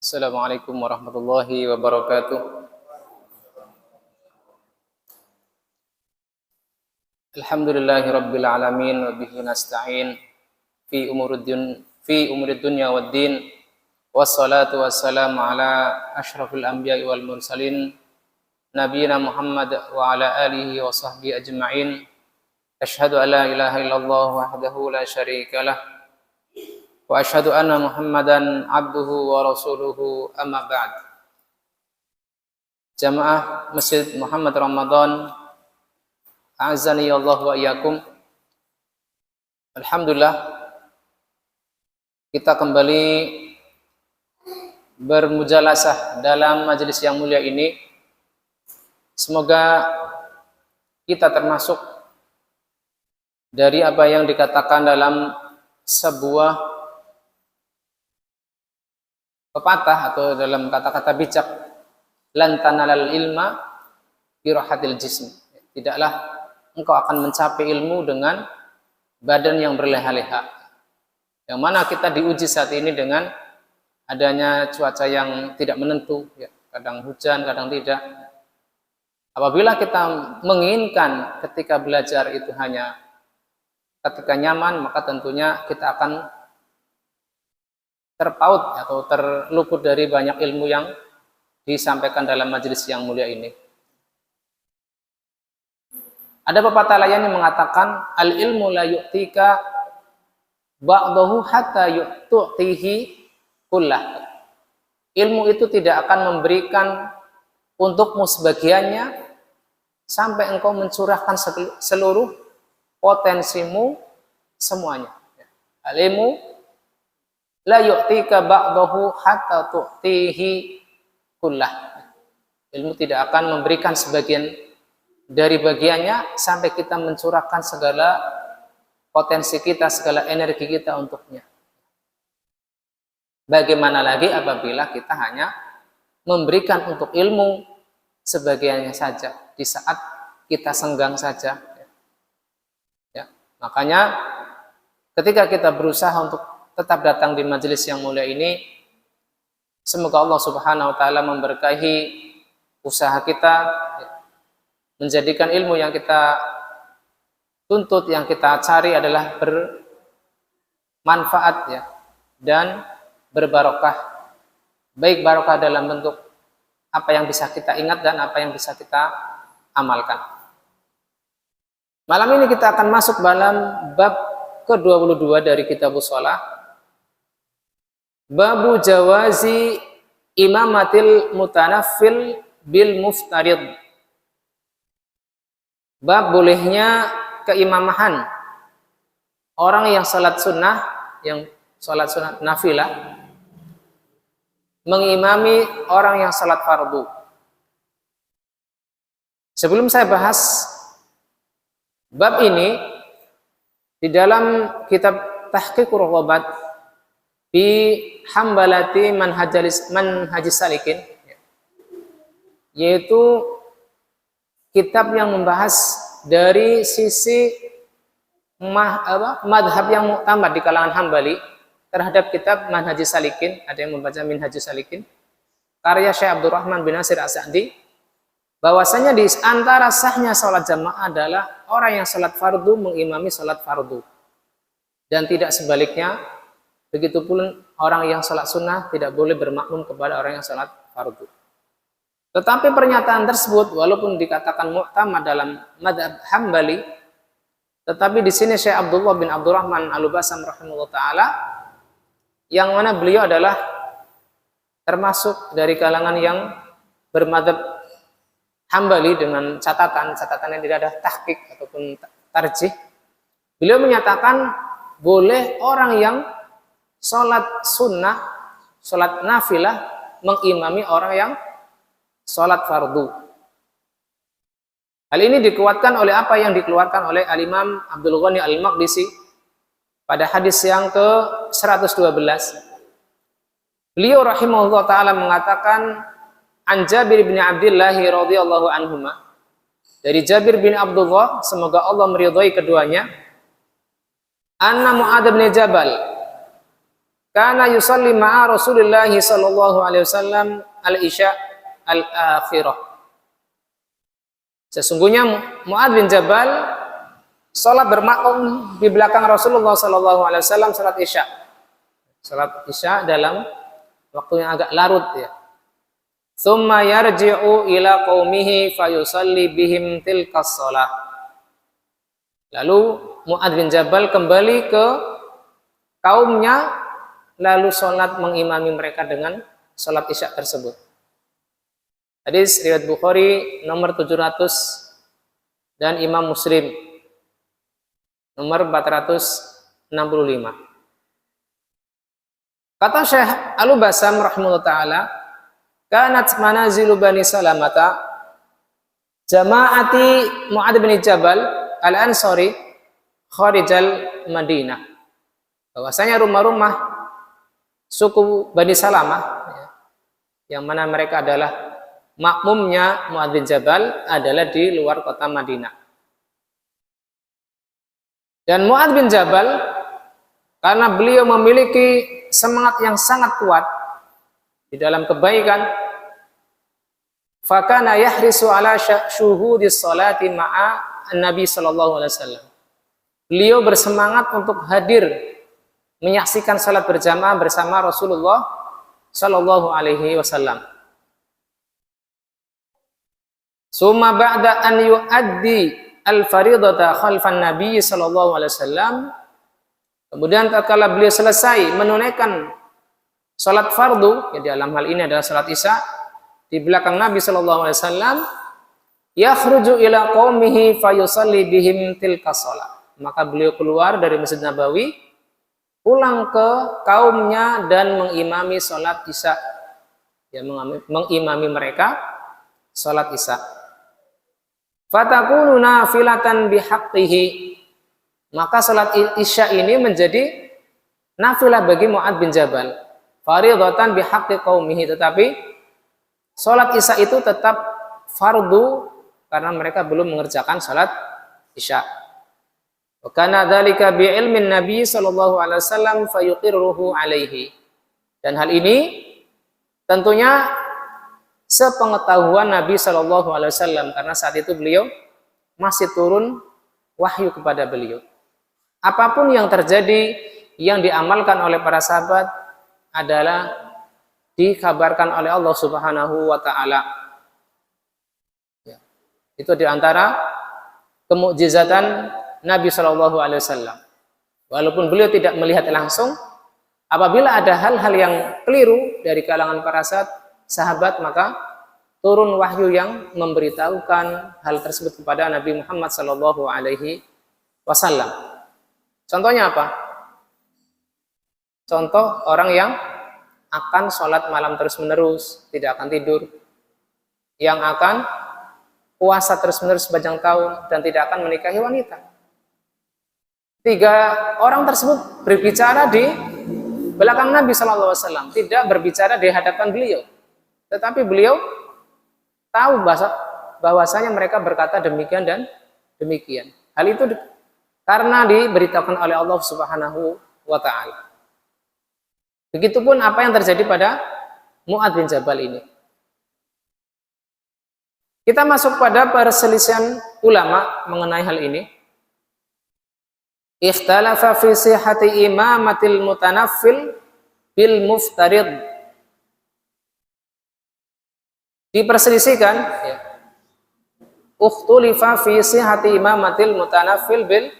Assalamualaikum warahmatullahi wabarakatuh. Alhamdulillahi rabbil alamin wa bihi nasta'in fi umurid dunya waddin. Wassalatu wassalamu ala asyrafil anbiya'i wal mursalin nabiyina Muhammad wa ala alihi wa sahbihi ajma'in. Asyhadu an la ilaha illallah wahdahu la syarika lah wa asyhadu anna Muhammadan abduhu wa rasuluhu, amma ba'd. Jamaah Masjid Muhammad Ramadan, a'azzani Allah wa iyyakum. Alhamdulillah, kita kembali bermujalasah dalam majelis yang mulia ini. Semoga kita termasuk dari apa yang dikatakan dalam sebuah pepatah atau dalam kata-kata bijak, lan tanalal ilma birahatil jism. Tidaklah engkau akan mencapai ilmu dengan badan yang berleha-leha. Yang mana kita diuji saat ini dengan adanya cuaca yang tidak menentu, ya, kadang hujan, kadang tidak. Apabila kita menginginkan ketika belajar itu hanya ketika nyaman, maka tentunya kita akan terpaut atau terluput dari banyak ilmu yang disampaikan dalam majelis yang mulia ini. Ada pepatah lain yang mengatakan al ilmu la yu'tika ba'dahu hatta yu'tihi kullah. Ilmu itu tidak akan memberikan untukmu sebagiannya sampai engkau mencurahkan seluruh potensimu semuanya. Al ilmu la yu'tika ba'dahu hatta tu'tihi kullah. Ilmu tidak akan memberikan sebagian dari bagiannya sampai kita mencurahkan segala potensi kita, segala energi kita untuknya. Bagaimana lagi apabila kita hanya memberikan untuk ilmu sebagiannya saja di saat kita senggang saja. Ya. Makanya ketika kita berusaha untuk tetap datang di majelis yang mulia ini, semoga Allah Subhanahu wa taala memberkahi usaha kita, menjadikan ilmu yang kita tuntut, yang kita cari adalah bermanfaat, ya, dan berbarokah. Baik barokah dalam bentuk apa yang bisa kita ingat dan apa yang bisa kita amalkan. Malam ini kita akan masuk dalam bab ke-22 dari Kitabus Shalah. Babu jawazi imamatil mutanaffil bil muftarid. Bab bolehnya keimamahan orang yang salat sunnah, yang salat sunnah nafilah, mengimami orang yang salat fardu. Sebelum saya bahas bab ini, di dalam kitab Tahqiqur Raghabat bi Hambalati Manhajis Salikin, yaitu kitab yang membahas dari sisi madhab yang muktamad di kalangan Hambali terhadap kitab Manhajis Salikin. Ada yang membaca Minhajus Salikin karya Syekh Abdurrahman bin Nasir As-Sa'di, bahwasanya di antara sahnya salat jamaah adalah orang yang salat fardu mengimami salat fardu, dan tidak sebaliknya. Begitupun orang yang salat sunnah tidak boleh bermakmum kepada orang yang salat fardu. Tetapi pernyataan tersebut walaupun dikatakan mu'tamad dalam madhab Hambali, tetapi di sini Syekh Abdullah bin Abdurrahman Al-Basam rahimahullah ta'ala, yang mana beliau adalah termasuk dari kalangan yang bermadhab Hambali dengan catatan yang tidak ada tahqiq ataupun tarjih. Beliau menyatakan boleh orang yang sholat sunnah, sholat nafilah, mengimami orang yang sholat fardu. Hal ini dikuatkan oleh apa yang dikeluarkan oleh Al-Imam Abdul Ghani Al-Maqdisi pada hadis yang ke-112. Beliau rahimahullah ta'ala mengatakan, an Jabir bin Abdullah radhiyallahu anhuma, dari Jabir bin Abdullah, semoga Allah meridhai keduanya, anna Mu'adz bin Jabal, kana yusalli ma'a Rasulillah sallallahu alaihi wasallam al-isya al-akhirah. Sesungguhnya Mu'adz bin Jabal salat bermakmum di belakang Rasulullah sallallahu alaihi wasallam salat isya. Salat isya dalam waktu yang agak larut ya. Tsumma yarji'u ila qaumihi fayusalli bihim tilkas shalah. Lalu Mu'adz bin Jabal kembali ke kaumnya lalu salat mengimami mereka dengan salat isya tersebut. Hadis riwayat Bukhari nomor 700 dan Imam Muslim nomor 465. Kata Syekh Al-Basam rahimahullah taala, kanat manazilu Bani Salamata jama'ati Mu'adz bin Jabal al-Ansari kharijal Madinah. Bahwasanya rumah-rumah suku Bani Salamah yang mana mereka adalah makmumnya Mu'adz bin Jabal adalah di luar kota Madinah. Dan Mu'adz bin Jabal karena beliau memiliki semangat yang sangat kuat di dalam kebaikan, fakana yahrisu ala syuhudis salati ma'a Nabi sallallahu alaihi wasallam. Beliau bersemangat untuk hadir menyaksikan salat berjamaah bersama Rasulullah sallallahu alaihi wasallam. Summa ba'da an yu'addi al-faridata khalfan Nabi sallallahu alaihi wasallam, kemudian tatkala beliau selesai menunaikan salat fardu, ya dalam hal ini adalah salat isya di belakang Nabi sallallahu alaihi wasallam, yakhruju ila qaumihi fayusalli bihim tilka shalah. Maka beliau keluar dari Masjid Nabawi, pulang ke kaumnya dan mengimami salat isya, ya mengimami mereka salat isya. Fatakunu nafilatan bihaqqihi, maka salat isya ini menjadi nafilah bagi Mu'adz bin Jabal, faridatan bihaqqi qaumihi, tetapi salat isya itu tetap fardu karena mereka belum mengerjakan salat isya. Wa kana dzalika bi ilmin Nabi sallallahu alaihi wasallam fayuqirruhu alaihi. Dan hal ini tentunya sepengetahuan Nabi sallallahu alaihi wasallam karena saat itu beliau masih turun wahyu kepada beliau. Apapun yang terjadi yang diamalkan oleh para sahabat adalah dikabarkan oleh Allah Subhanahu wa taala. Ya. Itu diantara kemukjizatan Nabi sallallahu alaihi wasallam. Walaupun beliau tidak melihat langsung, apabila ada hal-hal yang keliru dari kalangan para sahabat, maka turun wahyu yang memberitahukan hal tersebut kepada Nabi Muhammad sallallahu alaihi wasallam. Contohnya apa? Contoh orang yang akan sholat malam terus-menerus, tidak akan tidur, yang akan puasa terus-menerus sepanjang tahun dan tidak akan menikahi wanita. 3 orang tersebut berbicara di belakang Nabi sallallahu alaihi wasallam, tidak berbicara di hadapan beliau. Tetapi beliau tahu bahwasanya mereka berkata demikian dan demikian. Hal itu karena diberitakan oleh Allah Subhanahu wa taala. Begitupun apa yang terjadi pada Mu'adz bin Jabal ini. Kita masuk pada perselisihan ulama mengenai hal ini. Ikhtalafa fi sihhati imamatil mutanaffil bil muftarid. Diperselisihkan ya. Ukhtulifa fi sihhati imamatil mutanaffil bil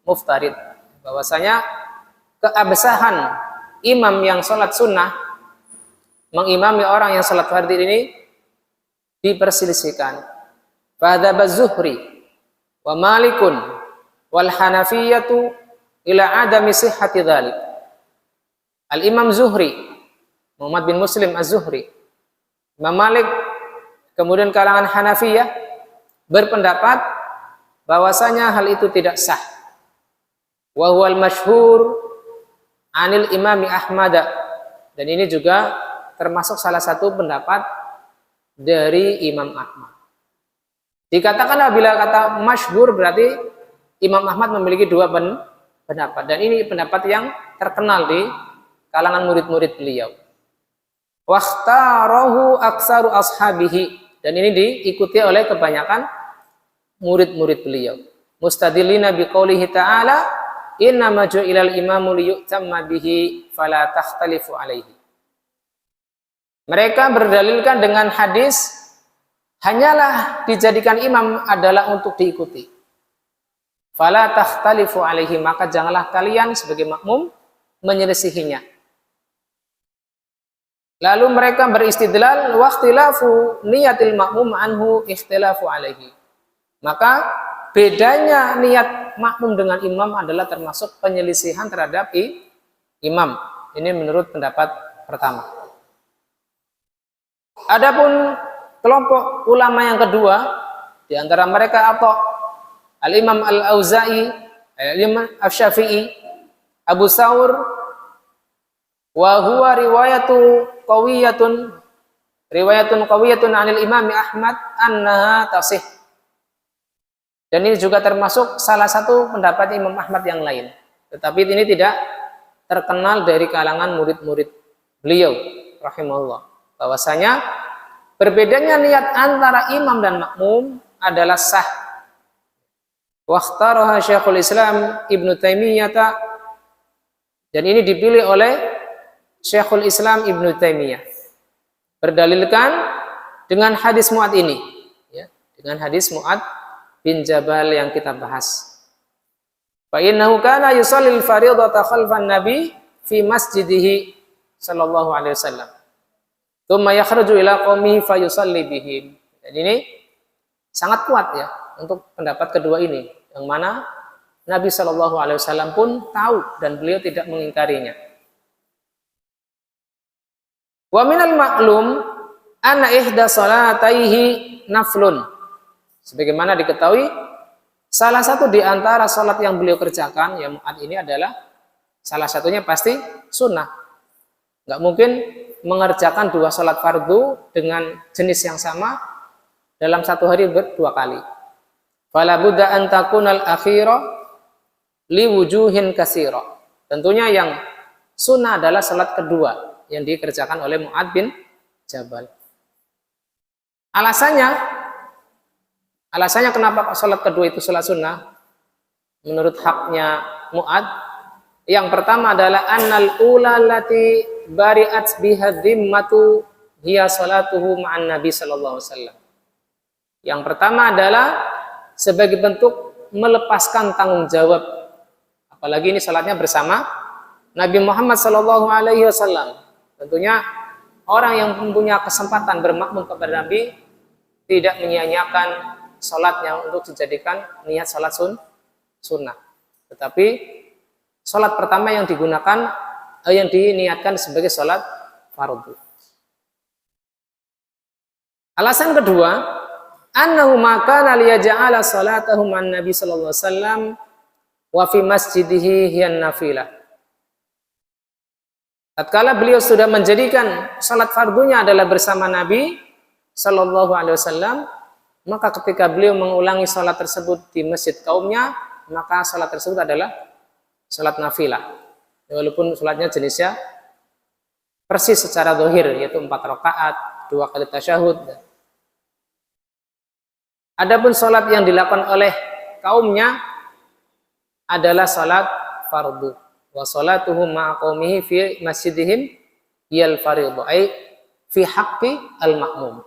muftarid. Bahwasanya keabsahan imam yang sholat sunnah mengimami orang yang sholat fardhu ini diperselisihkan. Fadzhaba Zuhri wa Malikun wal Hanafiyatu ila adami sihhati dzalik. Al-Imam Zuhri, Muhammad bin Muslim Az-Zuhri, Imam Malik, kemudian kalangan Hanafiyah berpendapat bahwasanya hal itu tidak sah. Wa huwal masyhur anil Imami Ahmad, dan ini juga termasuk salah satu pendapat dari Imam Ahmad. Dikatakan bila kata masyhur berarti Imam Ahmad memiliki 2 pendapat, dan ini pendapat yang terkenal di kalangan murid-murid beliau. Wakhtarahu aksaru ashabihi, dan ini diikuti oleh kebanyakan murid-murid beliau. Mustadillina biqaulihi ta'ala, innama ju'ilal imamu liyu'tamma bihi fala takhtalifu alaihi. Mereka berdalilkan dengan hadis, hanyalah dijadikan imam adalah untuk diikuti. Fala takhtalifu alaihi, maka janganlah kalian sebagai makmum menyelisihinya. Lalu mereka beristidlal waqtilafu niyatil makmum anhu ikhtilafu alaihi. Maka bedanya niat makmum dengan imam adalah termasuk penyelisihan terhadap imam. Ini menurut pendapat pertama. Adapun kelompok ulama yang kedua, di antara mereka atau Al-Imam Al-Auza'i, Al-Imam Asy-Syafi'i, Abu Thawr, wa huwa riwayatun qawiyatun 'anil Imam Ahmad annaha tasih. Dan ini juga termasuk salah satu pendapat Imam Ahmad yang lain. Tetapi ini tidak terkenal dari kalangan murid-murid beliau rahimahullah. Bahwasanya berbedanya niat antara imam dan makmum adalah sah. Wakhtaraha Syekhul Islam Ibnu Taimiyah, dan ini dipilih oleh Syekhul Islam Ibnu Taimiyah, berdalilkan dengan hadis Mu'ad ini, ya, dengan hadis Mu'ad bin Jabal yang kita bahas. Fa innahu kana yusallil fardhata khalfan nabi fi masjidihi sallallahu alaihi wasallam. Tsumma yakhruju ila qaumihi fa yusalli bihim. Dan ini sangat kuat ya untuk pendapat kedua ini, yang mana Nabi sallallahu alaihi wasallam pun tahu dan beliau tidak mengingkarinya. Wa minal ma'lum anna ihda salataihi naflun. Sebagaimana diketahui, salah satu di antara salat yang beliau kerjakan, yang Mu'ad ini adalah salah satunya pasti sunnah. Nggak mungkin mengerjakan dua salat fardu dengan jenis yang sama dalam satu hari dua kali. Fala budda an takunal akhira li wujuhin katsira. Tentunya yang sunnah adalah salat kedua yang dikerjakan oleh Mu'ad bin Jabal. Alasannya kenapa salat kedua itu salat sunnah? Menurut haknya Mu'ad, yang pertama adalah annal ula lati bari'at biha dhimmatu hiya salatuhu ma'an nabi sallallahu alaihi wasallam. Yang pertama adalah sebagai bentuk melepaskan tanggung jawab, apalagi ini salatnya bersama Nabi Muhammad sallallahu alaihi wasallam. Tentunya orang yang mempunyai kesempatan bermakmum kepada Nabi tidak menyia-nyiakan salatnya untuk dijadikan niat salat sunnah. Tetapi salat pertama yang digunakan, yang diniatkan sebagai salat fardu. Alasan kedua, annahu makana liyaj'ala salatahu man nabi sallallahu alaihi wasallam wa fi masjidihi hiyan nafilah. Tatkala beliau sudah menjadikan salat fardunya adalah bersama Nabi sallallahu alaihi wasallam, maka ketika beliau mengulangi salat tersebut di masjid kaumnya, maka salat tersebut adalah salat nafilah. Walaupun salatnya jenisnya persis secara zahir, yaitu 4 rakaat, 2 kali tasyahud. Adapun salat yang dilakukan oleh kaumnya adalah salat fardu. Wa salatuhum ma'a qaumihi fi masjidihim yal fardhu ai fi haqqi al makmum.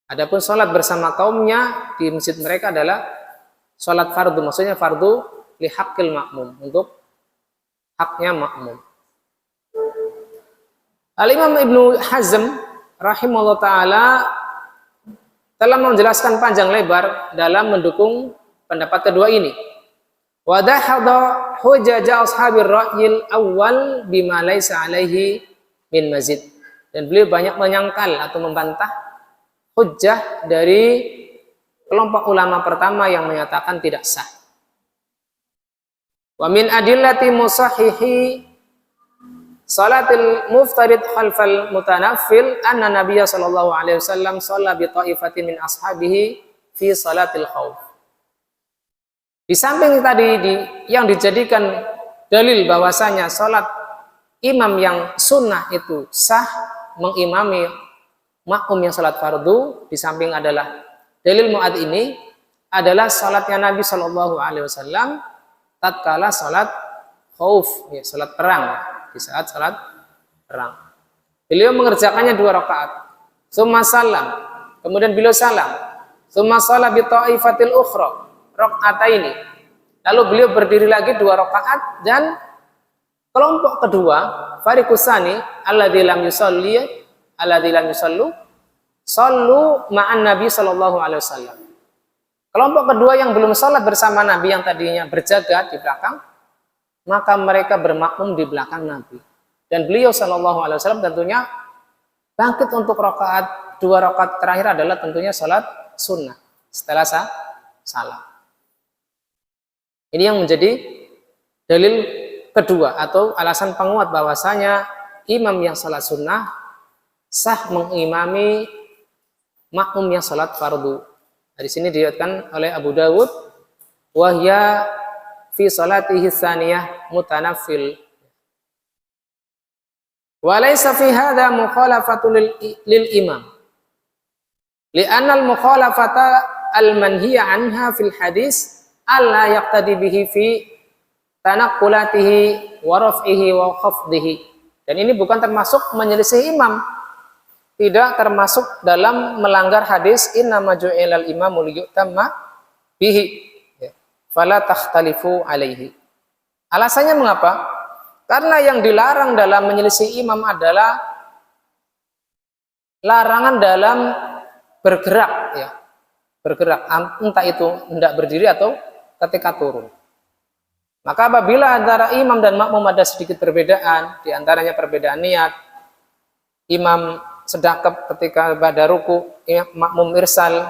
Adapun salat bersama kaumnya di masjid mereka adalah salat fardu, maksudnya fardu li haqqil makmum, untuk haknya makmum. Al-Imam Ibnu Hazm rahimahullah ta'ala telah menjelaskan panjang lebar dalam mendukung pendapat kedua ini. Wa dahadha hujaja ashabir ra'yil awal bima laisa alaihi min mazid. Dan beliau banyak menyangkal atau membantah hujjah dari kelompok ulama pertama yang menyatakan tidak sah. Wa min adillati musahhihi salatil muftarid khalfal mutanaffil anna nabiyya sallallahu alaihi wasallam shalla bi ta'ifatin min ashabihi fi salatil khauf. Di samping tadi yang dijadikan dalil bahwasanya salat imam yang sunnah itu sah mengimami makmum yang salat fardu, di samping adalah dalil muad ini adalah salatnya Nabi Shallallahu Alaihi Wasallam tatkala salat khauf, ya, salat perang, di saat salat perang. Beliau mengerjakannya 2 rakaat. Tsumma salam, kemudian beliau salam. Tsumma shalla bi ta'ifatil ukhra raka'ataini. Lalu beliau berdiri lagi 2 rakaat dan kelompok kedua, fariqusani alladzi lam yusalli alladzi lam yusallu sallu ma'an Nabi sallallahu alaihi wasallam. Kelompok kedua yang belum salat bersama Nabi yang tadinya berjaga di belakang, maka mereka bermakmum di belakang Nabi. Dan beliau sallallahu alaihi wasallam tentunya bangkit untuk rakaat 2 rakaat terakhir adalah tentunya salat sunnah setelah salam. Ini yang menjadi dalil kedua atau alasan penguat bahwasanya imam yang salat sunnah sah mengimami makmum yang salat fardu. Di sini diriwayatkan oleh Abu Dawud, wahya fi salatihi tsaniyah mutanaffil. Wa laysa fi hadha mukhalafatu lil imam. Li'anna al-mukhalafata al-manhiya anha fil hadis alla yaqtadi bihi fi tanaqqulatihi wa raf'ihi wa khafdihi. Dan ini bukan termasuk menyelisih imam. Tidak termasuk dalam melanggar hadis innama ju'ilal imamu liyutamma bihi. Fala takhtalifu alaihi. Alasannya mengapa? Karena yang dilarang dalam menyelisih imam adalah larangan dalam bergerak, ya. Bergerak, entah itu hendak berdiri atau ketika turun. Maka apabila antara imam dan makmum ada sedikit perbedaan, di antaranya perbedaan niat, imam sedekap ketika pada ruku, makmum irsal,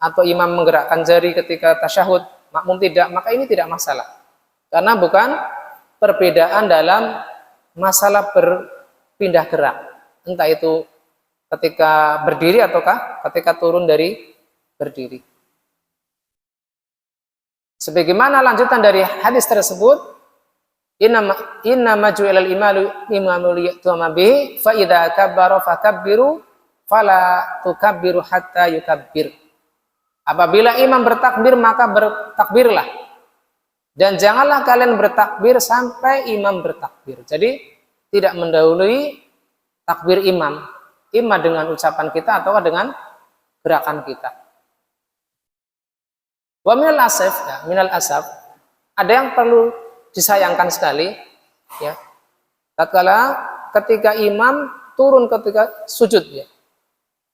atau imam menggerakkan jari ketika tasyahud, makmum tidak, maka ini tidak masalah. Karena bukan perbedaan dalam masalah berpindah gerak, entah itu ketika berdiri ataukah ketika turun dari berdiri. Sebagaimana lanjutan dari hadis tersebut, inna maju'ilal imamu liyutamma bihi fa idza kabbara fakabbiru fala tukabbiru hatta yukabbir. Apabila imam bertakbir maka bertakbirlah, dan janganlah kalian bertakbir sampai imam bertakbir. Jadi tidak mendahului takbir imam, imam dengan ucapan kita atau dengan gerakan kita. Wa minal asaf, ya, minal asaf, ada yang perlu disayangkan sekali, ya. Tatkala ketika imam turun ketika sujud, ya.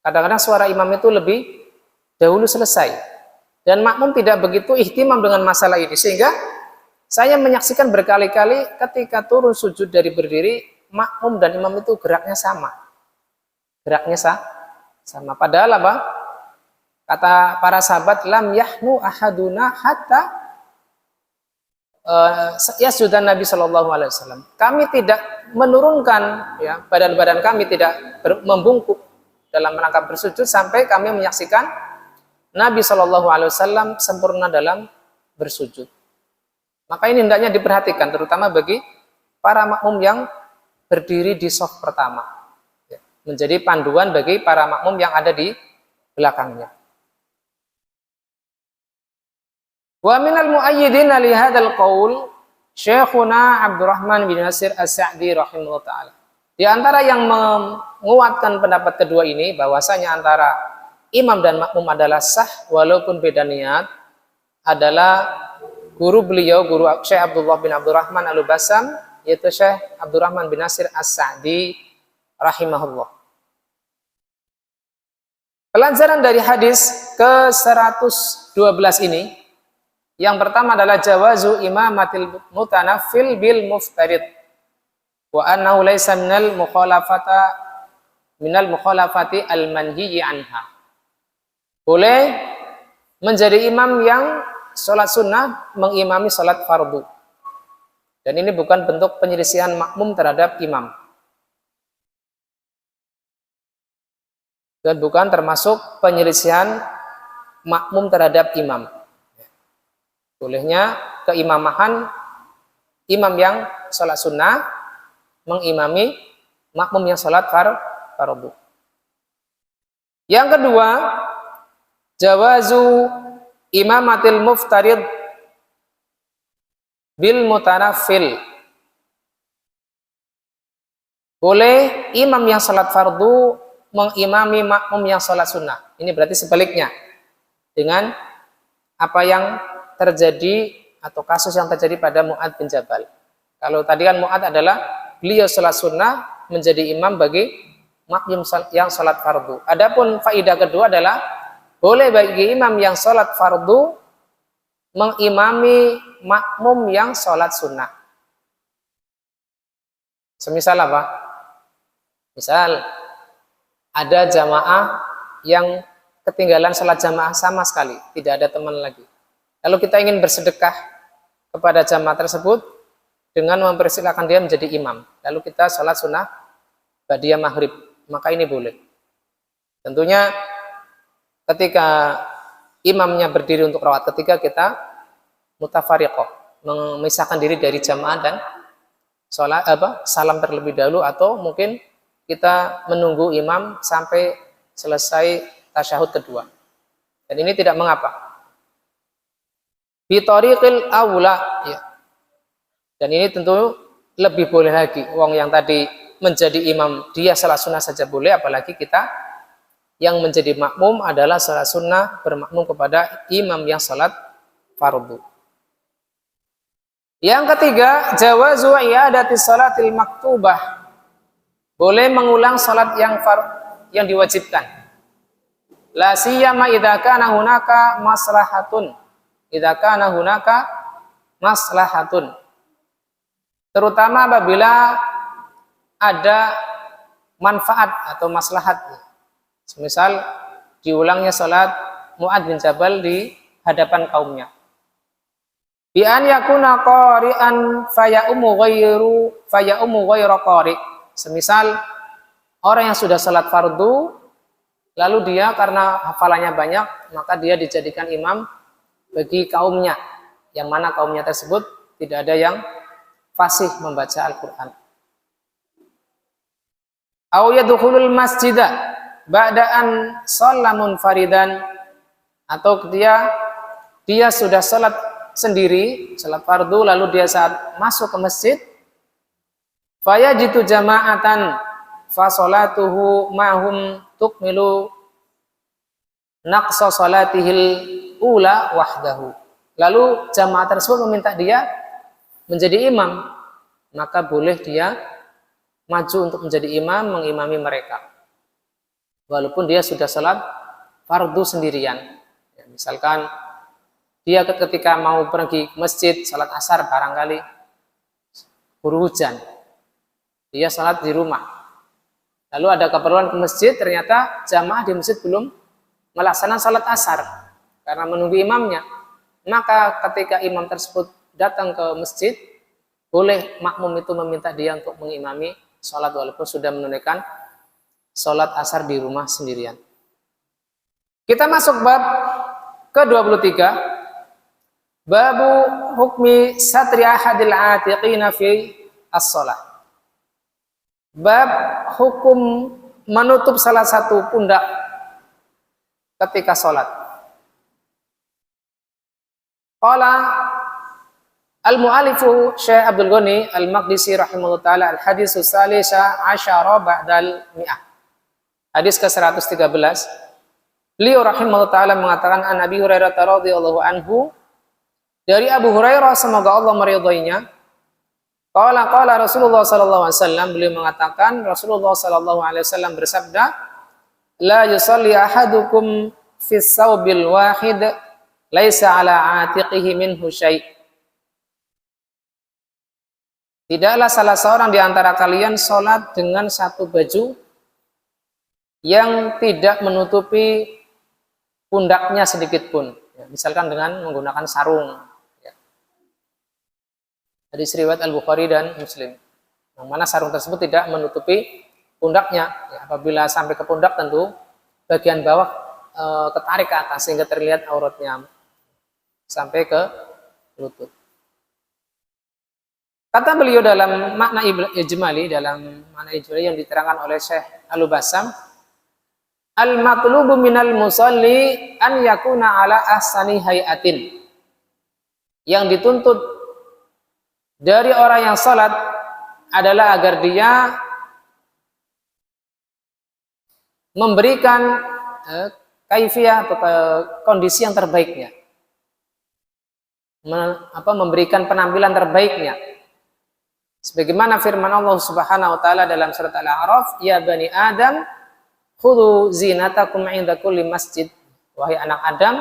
Kadang-kadang suara imam itu lebih dahulu selesai dan makmum tidak begitu ihtimam dengan masalah ini, sehingga saya menyaksikan berkali-kali ketika turun sujud dari berdiri, makmum dan imam itu geraknya sama. Geraknya sama. Padahal apa? Kata para sahabat, lam yahnu ahaduna hatta yasjudan Nabi Shallallahu Alaihi Wasallam. Kami tidak menurunkan, ya, badan-badan kami tidak membungkuk dalam rangka bersujud sampai kami menyaksikan Nabi Shallallahu Alaihi Wasallam sempurna dalam bersujud. Maka ini hendaknya diperhatikan, terutama bagi para makmum yang berdiri di shaf pertama, ya, menjadi panduan bagi para makmum yang ada di belakangnya. Wa minal muayyidina li hadzal qaul Syekhuna Abdurrahman bin Nasir As-Sa'di rahimahullah taala. Di antara yang menguatkan pendapat kedua ini bahwasanya antara imam dan makmum adalah sah walaupun beda niat adalah guru beliau, guru Syekh Abdullah bin Abdurrahman Al-Basam, yaitu Syekh Abdurrahman bin Nasir As-Sa'di rahimahullah. Pelajaran dari hadis ke-112 ini, yang pertama adalah jawazu imamatil mutanaffil bil muftarid wa annahu laysa minal mukhalafati al manhiyi anha. Boleh menjadi imam yang sholat sunnah mengimami sholat fardu, dan ini bukan bentuk penyelisihan makmum terhadap imam, dan bukan termasuk penyelisihan makmum terhadap imam. Bolehnya keimamahan imam yang sholat sunnah mengimami makmum yang sholat fardu. Yang kedua, jawazu imamatil muftarid bil mutanaffil. Boleh imam yang sholat fardu mengimami makmum yang sholat sunnah. Ini berarti sebaliknya dengan apa yang terjadi atau kasus yang terjadi pada Mu'adz bin Jabal. Kalau tadi kan Mu'adz adalah beliau sholat sunnah menjadi imam bagi makmum yang sholat fardu. Adapun faidah kedua adalah boleh bagi imam yang sholat fardu mengimami makmum yang sholat sunnah. Semisal apa? Misal ada jamaah yang ketinggalan sholat jamaah sama sekali, tidak ada teman lagi. Lalu kita ingin bersedekah kepada jamaah tersebut dengan mempersilakan dia menjadi imam. Lalu kita sholat sunnah ba'diyah maghrib, maka ini boleh. Tentunya ketika imamnya berdiri untuk rakaat ketiga, kita mutafariqah, memisahkan diri dari jamaah dan sholat salam terlebih dahulu, atau mungkin kita menunggu imam sampai selesai tasyahud kedua. Dan ini tidak mengapa. Bi tariqil aula, ya. Dan ini tentu lebih boleh lagi. Wong yang tadi menjadi imam dia salat sunnah saja boleh, apalagi kita yang menjadi makmum adalah salat sunnah bermakmum kepada imam yang salat fardu. Yang ketiga, jawazu i'adati salatil maktubah. Boleh mengulang salat yang diwajibkan. La siyama idza kana hunaka maslahatun. Idza kana hunaka maslahatun. Terutama apabila ada manfaat atau maslahat. Semisal diulangnya salat Mu'adz bin Jabal di hadapan kaumnya. Bi an yakuna qari'an fayaumu ghayra qari'. Semisal orang yang sudah salat fardu, lalu dia karena hafalannya banyak, maka dia dijadikan imam bagi kaumnya, yang mana kaumnya tersebut tidak ada yang fasih membaca Al-Quran. Au yadkhulul masjidah ba'da an shalla munfaridan, atau dia sudah salat sendiri, salat fardu, lalu dia saat masuk ke masjid, fayajitu jama'atan fa salatuhu ma'hum tukmilu naqsa salatihil ula wahdahu. Lalu jamaah tersebut meminta dia menjadi imam, maka boleh dia maju untuk menjadi imam, mengimami mereka walaupun dia sudah salat fardu sendirian. Ya, misalkan dia ketika mau pergi ke masjid salat asar, barangkali buru hujan, dia salat di rumah, lalu ada keperluan ke masjid, ternyata jamaah di masjid belum melaksanakan salat asar karena menunggu imamnya, maka ketika imam tersebut datang ke masjid, boleh makmum itu meminta dia untuk mengimami salat walaupun sudah menunaikan salat asar di rumah sendirian. Kita masuk bab ke-23, babu hukmi satri ahadil atiqina fi as-shalah. Bab hukum menutup salah satu pundak ketika sholat. Qala al-mu'alifu Syekh Abdul Ghani al-Maqdisi rahimahullah ta'ala al-hadisu salisa asyara ba'dal mi'ah. Hadis ke-113. Beliau rahimahullah ta'ala mengatakan an Abi Hurairah radhiyallahu anhu, dari Abu Hurairah semoga Allah meridhoinya, qala Rasulullah sallallahu alaihi wasallam, beliau mengatakan Rasulullah sallallahu alaihi wasallam bersabda, la yusalli ahadukum fis saubil wahid laisa ala atiqihi minhu syai'. Tidaklah salah seorang di antara kalian salat dengan satu baju yang tidak menutupi pundaknya sedikit pun. Ya, misalkan dengan menggunakan sarung. Hadis riwayat Al-Bukhari dan Muslim, yang mana sarung tersebut tidak menutupi pundaknya. Ya, apabila sampai ke pundak, tentu bagian bawah ketarik ke atas sehingga terlihat auratnya sampai ke lutut. Kata beliau dalam makna ijmali, yang diterangkan oleh Syekh Al-Bassam, al-matlubu minal musalli an yakuna ala ahsani hayatin. Yang dituntut dari orang yang salat adalah agar dia memberikan kaifiyah atau kondisi yang terbaiknya, memberikan penampilan terbaiknya. Sebagaimana firman Allah Subhanahu wa taala dalam surat Al-A'raf, "Ya bani Adam, khudhu zinatakum 'inda kulli masjid." Wahai anak Adam,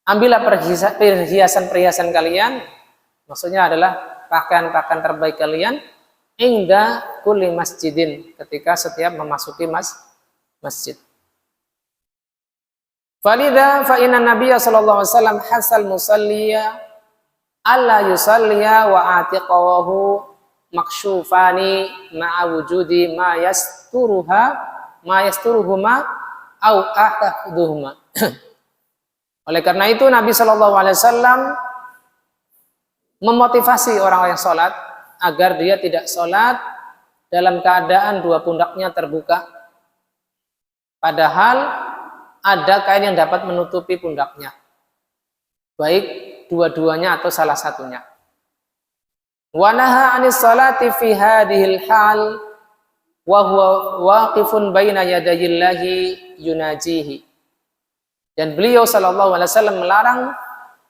ambillah perhiasan-perhiasan kalian, maksudnya adalah pakaian-pakaian terbaik kalian, 'inda kulli masjidin, ketika setiap memasuki masjid. Falidha fa inna nabiyya sallallahu alaihi wasallam hasal musalliya alla yusalliya wa atiqahu maksyufani ma'a wujudi ma yasturuhuma au ahduhuma. Oleh karena itu Nabi sallallahu alaihi wasallam memotivasi orang yang sholat agar dia tidak sholat dalam keadaan dua pundaknya terbuka, padahal ada kain yang dapat menutupi pundaknya, baik dua-duanya atau salah satunya. Wa naha 'anis salati fi hadhil hal wa huwa waqifun baina yadayillahi yunajihi. Dan beliau sallallahu alaihi wasallam melarang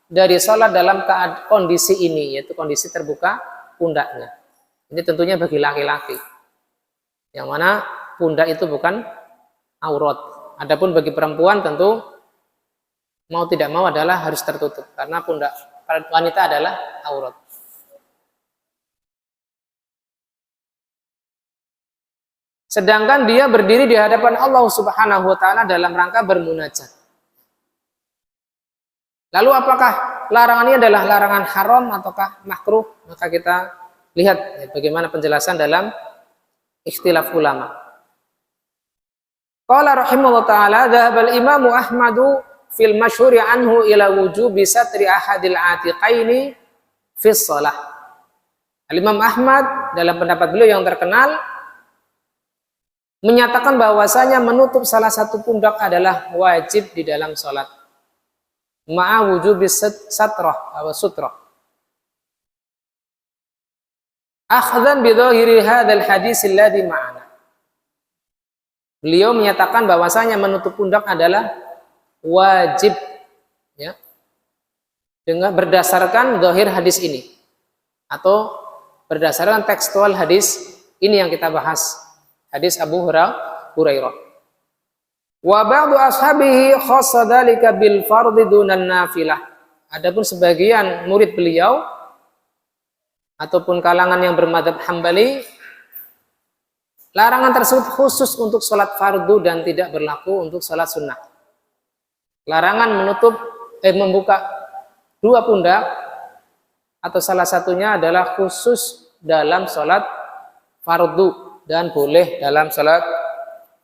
dari salat dalam kondisi ini, yaitu kondisi terbuka pundaknya. Ini tentunya bagi laki-laki, yang mana pundak itu bukan aurat. Adapun bagi perempuan tentu mau tidak mau adalah harus tertutup, karena pundak wanita adalah aurat. Sedangkan dia berdiri di hadapan Allah Subhanahu wa taala dalam rangka bermunajat. Lalu apakah larangan ini adalah larangan haram ataukah makruh? Maka kita lihat bagaimana penjelasan dalam ikhtilaf ulama. Qala rahimahullah ta'ala, dhahabal imamu Ahmadu fil masyhuri anhu ila wujubi satri ahadil atiqaini fis shalah. Al-Imam Ahmad dalam pendapat beliau yang terkenal menyatakan bahwasanya menutup salah satu pundak adalah wajib di dalam salat. Ma'a wujubi satrah atau sutrah. Akhdan bi dhahiri hadzal hadis alladhi ma'ana. Beliau menyatakan bahwasanya menutup pundak adalah wajib, ya, dengan berdasarkan zahir hadis ini atau berdasarkan tekstual hadis ini yang kita bahas, hadis Abu Hurairah. Wa ba'du ashabihi khassa dzalika bil fardhi dunan nafilah. Adapun sebagian murid beliau ataupun kalangan yang bermadzhab Hambali, larangan tersebut khusus untuk sholat fardu dan tidak berlaku untuk sholat sunnah. Larangan membuka dua pundak atau salah satunya adalah khusus dalam sholat fardu dan boleh dalam sholat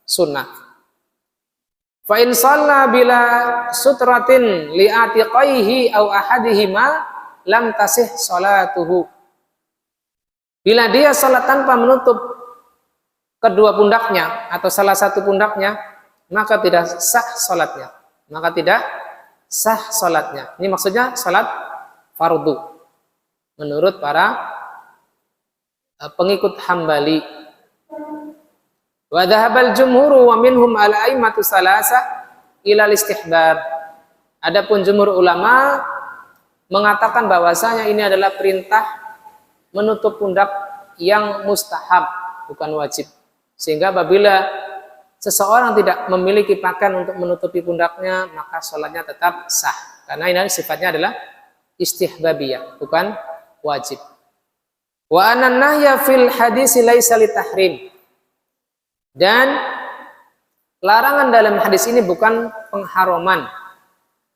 sunnah. Fa in shalla bila sutratin li atiqaihi aw ahadihima lam tasih sholatuhu. Bila dia sholat tanpa menutup kedua pundaknya atau salah satu pundaknya, maka tidak sah sholatnya. Ini maksudnya sholat fardu menurut para pengikut Hambali. Wa dhahabal jumhuru wa minhum al-a'immatu salasa ila istihbab. Adapun jumhur ulama mengatakan bahwasanya ini adalah perintah menutup pundak yang mustahab, bukan wajib. Sehingga apabila seseorang tidak memiliki pakaian untuk menutupi pundaknya, maka sholatnya tetap sah. Karena ini sifatnya adalah istihbabiyah, bukan wajib. Wa anan nahya fil hadis laisa litahrim. Dan larangan dalam hadis ini bukan pengharaman.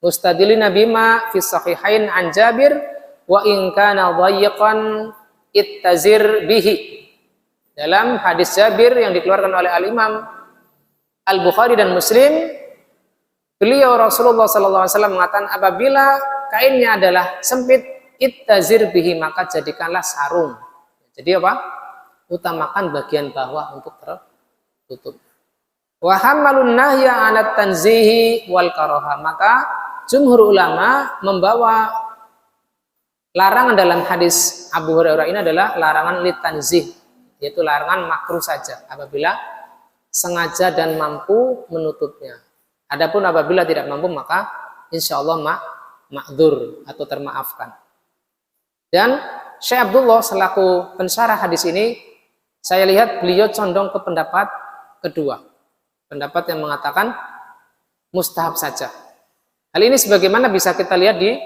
Mustadilina bima fi sahihain an Jabir wa in kana dhayyiqan ittazir bihi. Dalam hadis Jabir yang dikeluarkan oleh Al-Imam Al-Bukhari dan Muslim, beliau Rasulullah SAW mengatakan apabila kainnya adalah sempit, ittazir bihi, maka jadikanlah sarung. Jadi apa? Utamakan bagian bawah untuk tertutup. Wa hammalun nahya 'ala tanzihi wal karaha, maka jumhur ulama membawa larangan dalam hadis Abu Hurairah ini adalah larangan litanzih, yaitu larangan makruh saja apabila sengaja dan mampu menutupnya. Adapun apabila tidak mampu maka insya Allah ma'dzur atau termaafkan. Dan Syekh Abdullah selaku pensyarah hadis ini, saya lihat beliau condong ke pendapat kedua, pendapat yang mengatakan mustahab saja. Hal ini sebagaimana bisa kita lihat di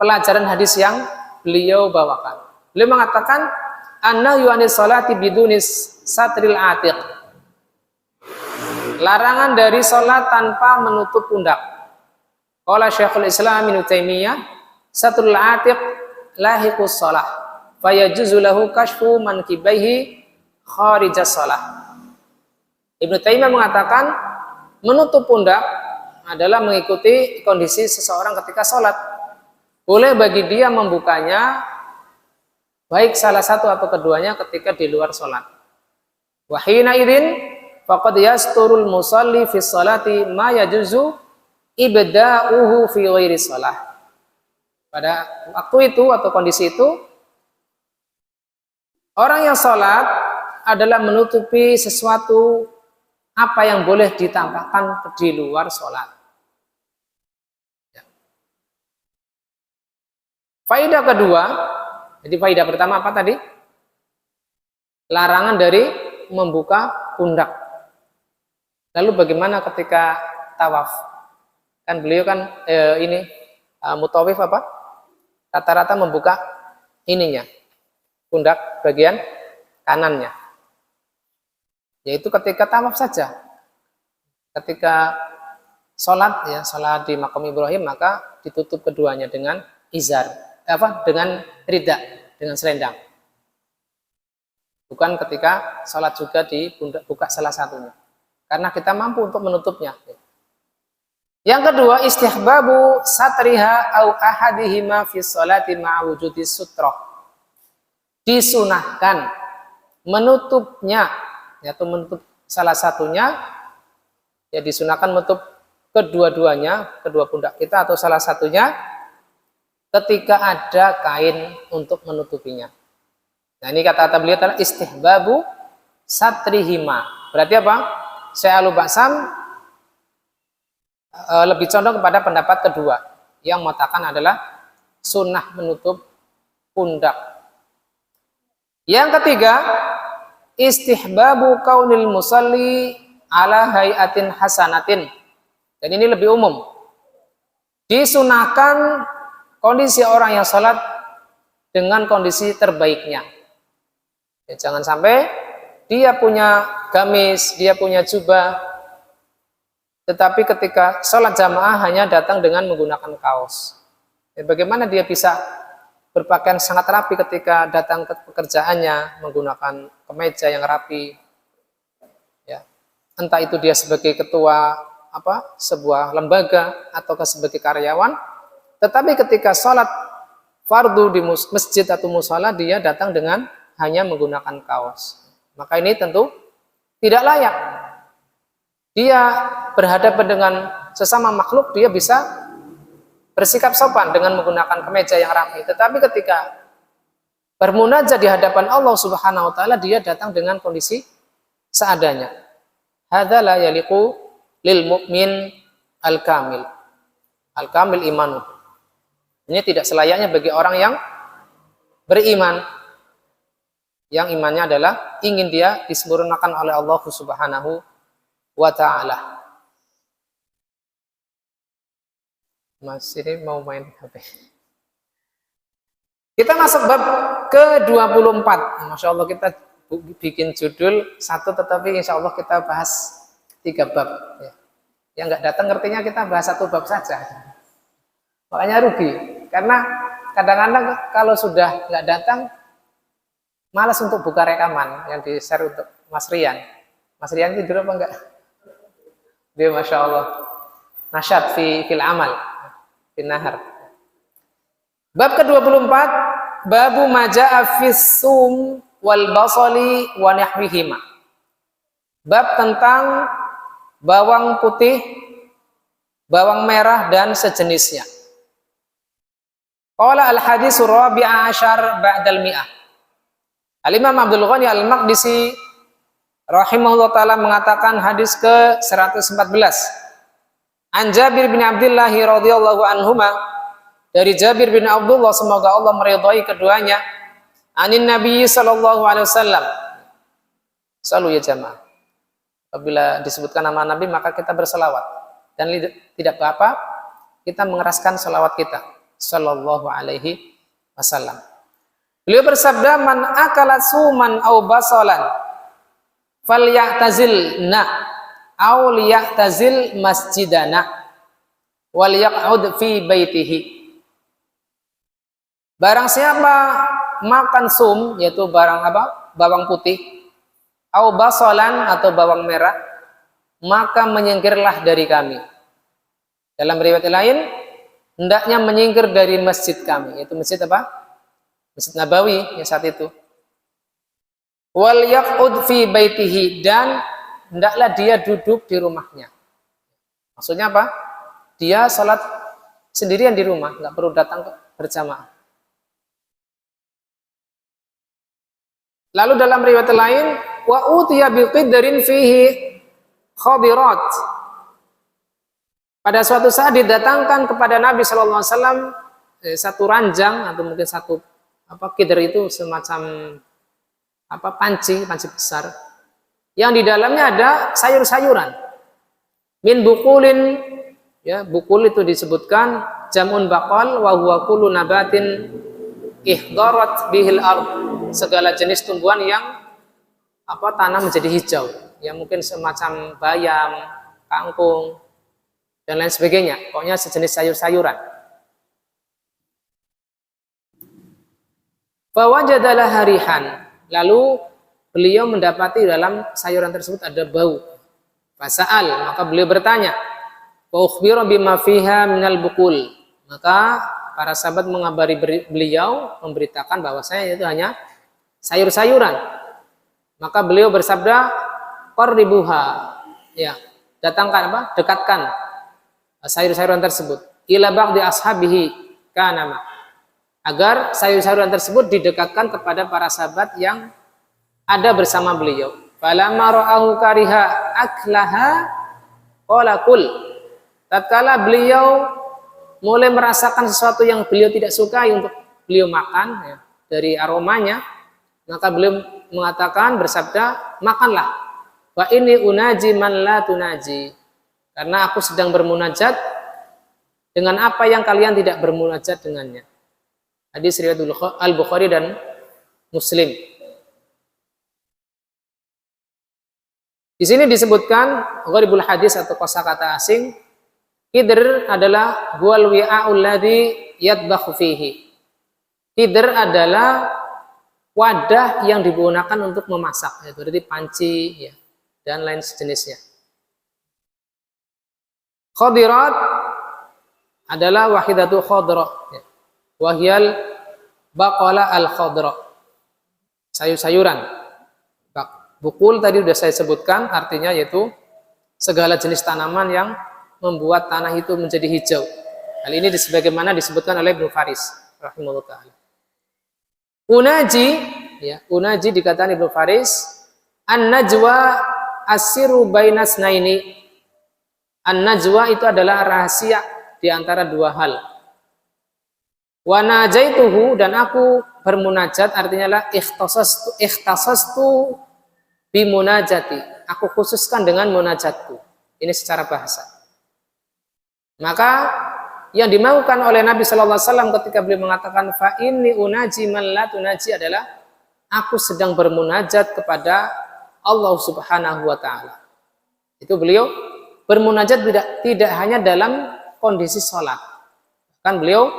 pelajaran hadis yang beliau bawakan. Beliau mengatakan annahyu anis salati bidunis satril atiq, larangan dari salat tanpa menutup pundak. Qala Syekhul Islam Ibnu Taimiyah, satrul atiq lahiqus shalah fayajuzu lahu kashfu mankibaihi kharijas shalah. Ibnu Taimiyah mengatakan menutup pundak adalah mengikuti kondisi seseorang ketika sholat. Boleh bagi dia membukanya baik salah satu atau keduanya ketika di luar sholat. Wa hina idzin faqad yasturul musalli fi sholati ma yajuzu ibda'uhu fi ghairi shalah. Pada waktu itu atau kondisi itu, orang yang sholat adalah menutupi sesuatu apa yang boleh ditampakkan di luar sholat. Faidah kedua, jadi faidah pertama apa tadi? Larangan dari membuka pundak. Lalu bagaimana ketika tawaf? Kan beliau kan mutawif apa? Rata-rata membuka ininya, pundak bagian kanannya. Yaitu ketika tawaf saja. Ketika sholat di makam Ibrahim, maka ditutup keduanya dengan izar. Dengan rida, dengan selendang. Bukan ketika sholat juga dibuka salah satunya. Karena kita mampu untuk menutupnya. Yang kedua, istihbabu satriha au ahadihima fi sholati ma'a wujudi sutroh. Disunahkan menutupnya, yaitu menutup salah satunya, ya disunahkan menutup kedua-duanya, kedua pundak kita atau salah satunya, ketika ada kain untuk menutupinya. Nah ini kata-kata beliau adalah istihbabu satrihima. Berarti apa? Syekh Al-Bassam lebih condong kepada pendapat kedua yang mengatakan adalah sunnah menutup pundak. Yang ketiga, istihbabu kaunil musalli ala hayatin hasanatin. Dan ini lebih umum. Disunahkan kondisi orang yang sholat dengan kondisi terbaiknya. Ya, jangan sampai dia punya gamis, dia punya jubah, tetapi ketika sholat jamaah hanya datang dengan menggunakan kaos. Ya, bagaimana dia bisa berpakaian sangat rapi ketika datang ke pekerjaannya menggunakan kemeja yang rapi? Ya, entah itu dia sebagai ketua sebuah lembaga atau sebagai karyawan. Tetapi ketika sholat fardu di masjid atau mushola, dia datang dengan hanya menggunakan kaos. Maka ini tentu tidak layak. Dia berhadapan dengan sesama makhluk, dia bisa bersikap sopan dengan menggunakan kemeja yang rapi. Tetapi ketika bermunajat di hadapan Allah Subhanahu wa taala, dia datang dengan kondisi seadanya. Hadza la yaliqu lil mu'min al-kamil. Al-kamil imanu. Ini tidak selayaknya bagi orang yang beriman, yang imannya adalah ingin dia disempurnakan oleh Allah Subhanahu wa ta'ala. Mas ini mau main HP. Kita masuk bab ke-24. Masya Allah, kita bikin judul satu, tetapi insya Allah kita bahas 3 bab. Yang nggak datang ngertinya kita bahas 1 bab saja. Makanya rugi. Karena kadang-kadang kalau sudah nggak datang, malas untuk buka rekaman yang di-share untuk Mas Rian. Mas Rian tidur apa enggak? Dia Masya Allah nasyad fil amal, fil nahar. Bab ke-24, babu maja'a fis sum wal basali wa nahwihima. Bab tentang bawang putih, bawang merah dan sejenisnya. Qala al-hadits rabi'a asyar ba'dal mi'ah. Al-Imam Abdul Ghani Al-Maqdisi rahimahullah ta'ala mengatakan hadis ke-114. An Jabir bin Abdullah radhiyallahu anhuma, dari Jabir bin Abdullah, semoga Allah meridhai keduanya, anin Nabi sallallahu alaihi wasallam. Selalu ya jamaah, apabila disebutkan nama Nabi maka kita berselawat, dan tidak apa-apa kita mengeraskan selawat kita sallallahu alaihi wasallam. Beliau bersabda, man akala suman au basalan falyatazilna aw liyatazil masjidana wal yaq'ud fi baitihi. Barang siapa makan sum, yaitu barang apa? Bawang putih, au basalan atau bawang merah, maka menyingkirlah dari kami. Dalam riwayat lain, hendaknya menyingkir dari masjid kami, yaitu masjid apa? Masjid Nabawi yang saat itu. Wal yaq'ud fi baitihi, dan hendaklah dia duduk di rumahnya. Maksudnya apa? Dia salat sendirian di rumah, nggak perlu datang berjamaah. Lalu dalam riwayat lain, wa utiya biqidrin fihi khadirat. Pada suatu saat didatangkan kepada Nabi sallallahu alaihi wasallam satu ranjang atau mungkin satu qidr, itu semacam panci besar yang di dalamnya ada sayur-sayuran. Min bukulin, ya, bukul itu disebutkan jamun baqal wa huwa kullu nabatin ihdarat bihil ardh, segala jenis tumbuhan yang tanah menjadi hijau, yang mungkin semacam bayam, kangkung dan lain sebagainya, pokoknya sejenis sayur-sayuran. Fawajadalah harihan, lalu beliau mendapati dalam sayuran tersebut ada bau. Fasa'al, maka beliau bertanya, wa ukhbira bima fiha minal bukul, maka para sahabat mengabari beliau, memberitakan bahwasanya itu hanya sayur-sayuran. Maka beliau bersabda, qarribuha, ya, datangkan dekatkan sayur-sayuran tersebut, ila ba'di ashabihi kanama, agar sayur-sayuran tersebut didekatkan kepada para sahabat yang ada bersama beliau. Falamma ra'ahu kariha aklaha qala kul, tatkala beliau mulai merasakan sesuatu yang beliau tidak sukai untuk beliau makan, ya, dari aromanya, maka beliau mengatakan, bersabda, makanlah. Wa inni unaji man la tunaji, karena aku sedang bermunajat dengan apa yang kalian tidak bermunajat dengannya. Hadis riwayat Al-Bukhari dan Muslim. Di sini disebutkan gharibul hadis atau kosakata asing. Qidr adalah huwal wi'a'ul ladzi yatbakhu fihi. Qidr adalah wadah yang digunakan untuk memasak, yaitu berarti panci, ya, dan lain sejenisnya. Khadirat adalah wahidatu khadra, ya, wahyal baqala al khadra, sayur-sayuran. Bukul tadi sudah saya sebutkan, artinya yaitu segala jenis tanaman yang membuat tanah itu menjadi hijau. Hal ini sebagaimana disebutkan oleh Ibnu Faris rahimahullah ta'ala. Unaji, ya, unaji dikatakan Ibnu Faris, an-najwa asiru bainas naini. An-najwa itu adalah rahasia di antara dua hal. Wa najaituhu, dan aku bermunajat, artinya lah ikhtasastu bimunajati, aku khususkan dengan munajatku. Ini secara bahasa. Maka yang dimaukan oleh Nabi Shallallahu Alaihi Wasallam ketika beliau mengatakan fa inni unaji man la tunaji adalah aku sedang bermunajat kepada Allah Subhanahu Wa Taala. Itu beliau bermunajat tidak hanya dalam kondisi sholat, kan beliau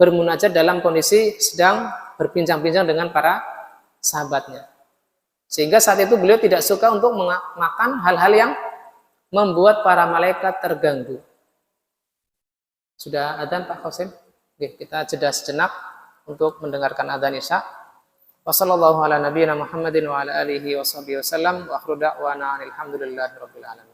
bermunajat dalam kondisi sedang berbincang-bincang dengan para sahabatnya. Sehingga saat itu beliau tidak suka untuk makan hal-hal yang membuat para malaikat terganggu. Sudah adzan Pak Qasim? Oke, kita jeda sejenak untuk mendengarkan adzan Isya. Wassallallahu ala nabiyyina Muhammadin wa ala alihi washabihi wasallam wa akhiru da'wana alhamdulillahi rabbil alamin.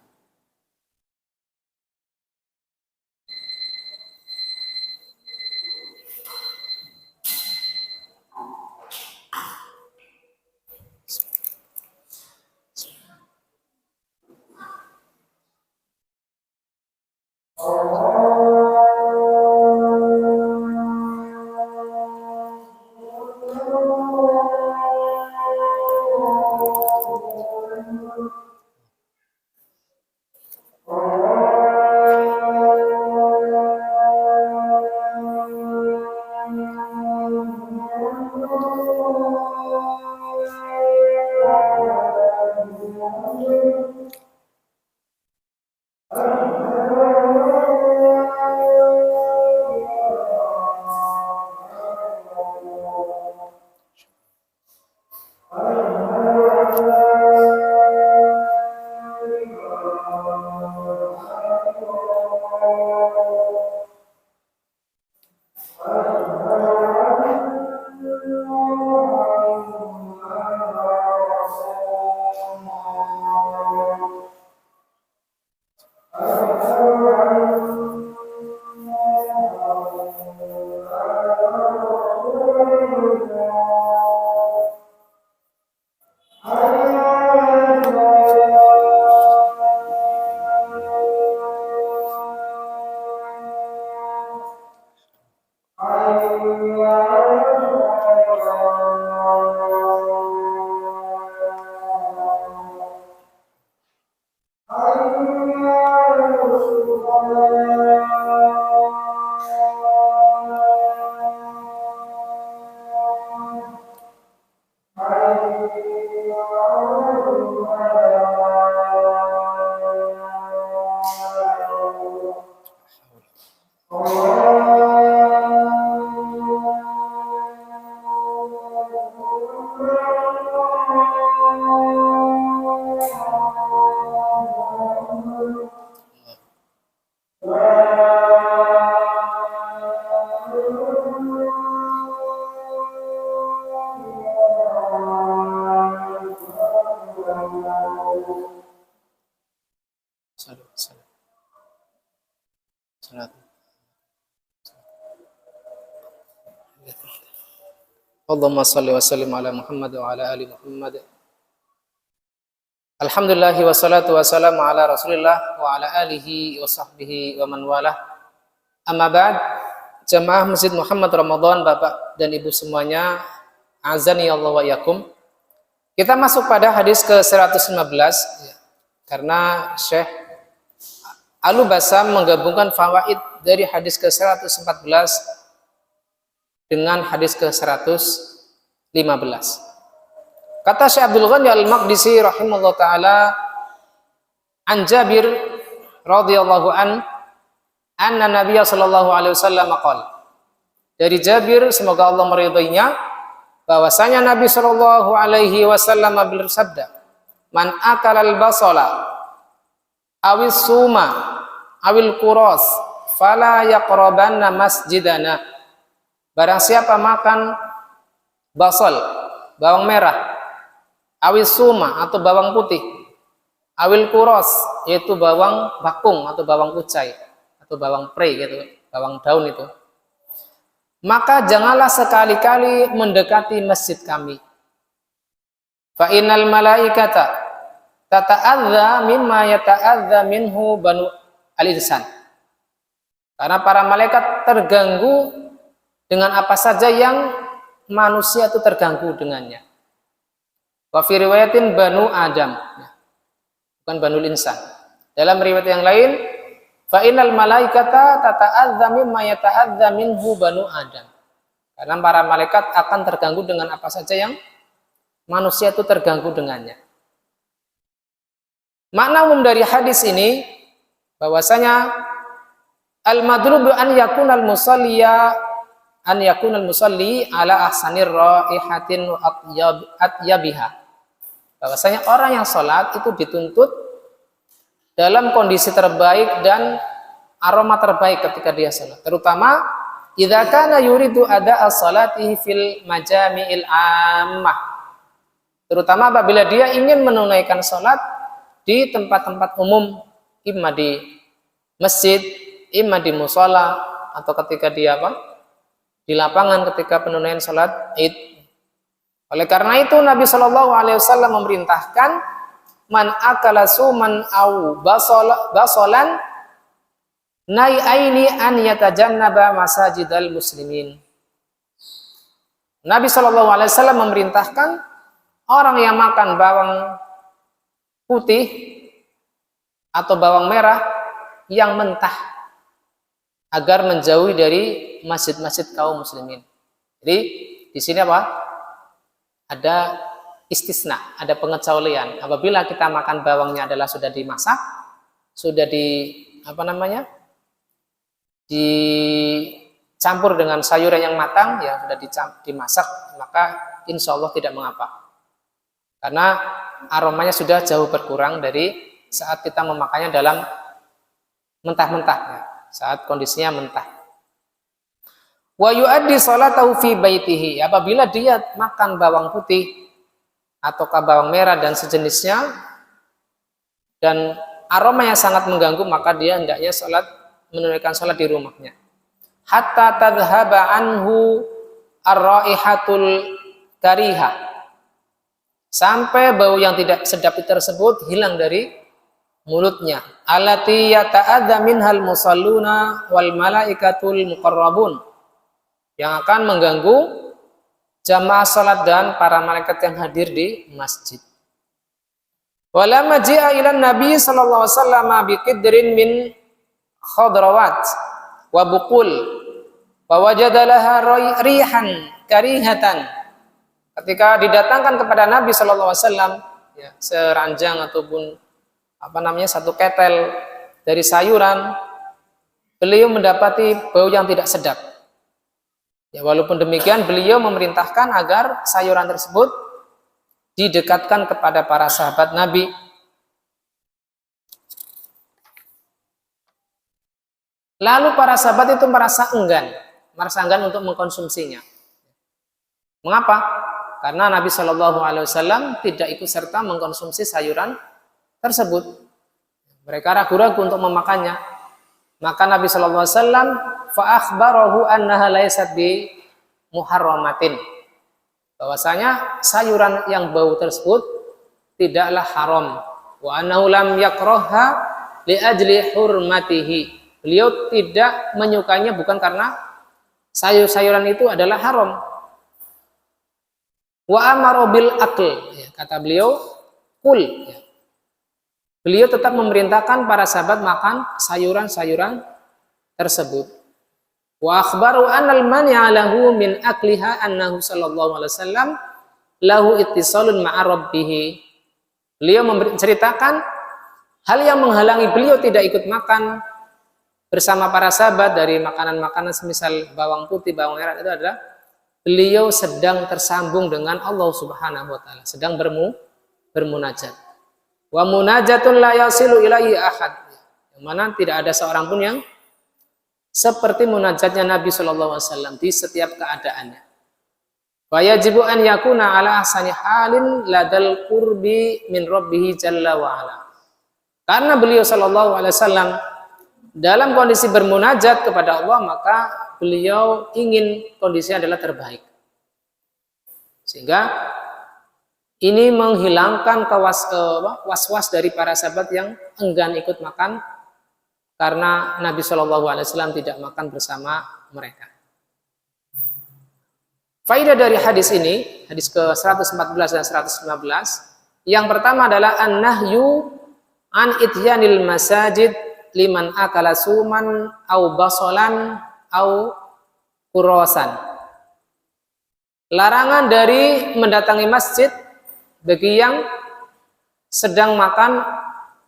Allahumma salli wa sallim ala Muhammad wa ala ali Muhammad. Alhamdulillahi wassalatu wassalamu ala Rasulillah wa ala alihi wa sahbihi wa man walah. Amma ba'd, jamaah Masjid Muhammad Ramadan, Bapak dan Ibu semuanya, azani Allah wa yakum. Kita masuk pada hadis ke-115 karena Syekh Al-Bassam menggabungkan fawaid dari hadis ke-114 dengan hadis ke-115. Kata Syekh Abdul Ghani Al-Maqdisi rahimahullah ta'ala, an Jabir radhiyallahu anna Nabiya sallallahu alaihi wasallam qala. Dari Jabir, semoga Allah meridainya, bahwasanya Nabi sallallahu alaihi wasallam bersabda, man akala al-basala awis suma awil kuros fala yaqrabanna masjidana. Barang siapa makan basal, bawang merah, awis suma atau bawang putih, awil kuros yaitu bawang bakung atau bawang kucai atau bawang pre gitu, bawang daun itu, maka janganlah sekali-kali mendekati masjid kami. Fa innal malaikata tata'adza mimma yata'adza minhu banu al-insan. Karena para malaikat terganggu dengan apa saja yang manusia itu terganggu dengannya. Wa fi riwayatin banu Adam, bukan banul insan. Dalam riwayat yang lain, fa innal malaikata tata'adza mimma yata'adza minhu banu Adam. Karena para malaikat akan terganggu dengan apa saja yang manusia itu terganggu dengannya. Makna umum dari hadis ini bahwasanya al-madlubu an yakunal musalli ala ahsanir raihatin wa atyabiha. Bahwasanya orang yang sholat itu dituntut dalam kondisi terbaik dan aroma terbaik ketika dia sholat, terutama idza kana yuridu ada as-salati fil majami'il ammah, terutama apabila dia ingin menunaikan salat di tempat-tempat umum, imma di masjid, imma di mushola, atau ketika dia di lapangan ketika penunaian salat Id. Oleh karena itu Nabi Shallallahu Alaihi Wasallam memerintahkan man akala suman au basolan nai'aini an yatajannaba masajidal muslimin. Nabi Shallallahu Alaihi Wasallam memerintahkan orang yang makan bawang putih atau bawang merah yang mentah agar menjauhi dari masjid-masjid kaum muslimin. Jadi di sini ada istisna, ada pengecualian. Apabila kita makan bawangnya adalah sudah dimasak, sudah dicampur dengan sayuran yang matang, ya sudah dimasak, maka insya Allah tidak mengapa. Karena aromanya sudah jauh berkurang dari saat kita memakannya dalam mentah-mentah, ya, saat kondisinya mentah. Wa yu'addi salatahu fi baitihi, apabila dia makan bawang putih ataukah bawang merah dan sejenisnya dan aromanya sangat mengganggu, maka dia hendaknya menunaikan salat di rumahnya. Hatta tadhhaba anhu ar-raihatul karihah, sampai bau yang tidak sedap tersebut hilang dari mulutnya. Allati yata'adza minhal musalluna wal malaikatul muqarrabun, yang akan mengganggu jamaah salat dan para malaikat yang hadir di masjid. Walamma ji'a ila Nabi sallallahu alaihi wasallam biqidrin min khadrawat wa buqul wa wajada laha rihan karihatan. Ketika didatangkan kepada Nabi sallallahu alaihi wasallam, ya, seranjang ataupun satu ketel dari sayuran, beliau mendapati bau yang tidak sedap. Ya, walaupun demikian beliau memerintahkan agar sayuran tersebut didekatkan kepada para sahabat Nabi. Lalu para sahabat itu merasa enggan untuk mengkonsumsinya. Mengapa? Karena Nabi Shallallahu Alaihi Wasallam tidak ikut serta mengkonsumsi sayuran tersebut. Mereka ragu-ragu untuk memakannya. Maka Nabi Shallallahu Alaihi Wasallam fa'akhbarahu annaha laysat bi muharramatin, bahwasanya sayuran yang bau tersebut tidaklah haram. Wa annahu lam yakrahha li ajli hurmatihi, beliau tidak menyukainya bukan karena sayur-sayuran itu adalah haram. Wa amara bil akl, ya, kata beliau kul, ya. Beliau tetap memerintahkan para sahabat makan sayuran-sayuran tersebut. Wa akhbaru annal mani'a lahu min akliha annahu sallallahu alaihi wasallam lahu ittisalun ma'a rabbih. Beliau menceritakan hal yang menghalangi beliau tidak ikut makan bersama para sahabat dari makanan-makanan semisal bawang putih, bawang merah, itu adalah beliau sedang tersambung dengan Allah Subhanahu wa taala, sedang bermunajat. Wa munajatun la yasilu ilaihi ahad, yang mana tidak ada seorang pun yang seperti munajatnya Nabi Shallallahu Alaihi Wasallam di setiap keadaannya. Wa yajibu an yakuna ala ahsani halin ladal qurbi min rabbih jalla wa ala. Karena beliau Shallallahu Alaihi Wasallam dalam kondisi bermunajat kepada Allah, maka beliau ingin kondisinya adalah terbaik. Sehingga ini menghilangkan was-was dari para sahabat yang enggan ikut makan karena Nabi Shallallahu Alaihi Wasallam tidak makan bersama mereka. Faidah dari hadis ini, hadis ke 114 dan 115, yang pertama adalah an-nahyu an ityanil masajid liman akala suman au basolan au kurosan. Larangan dari mendatangi masjid bagi yang sedang makan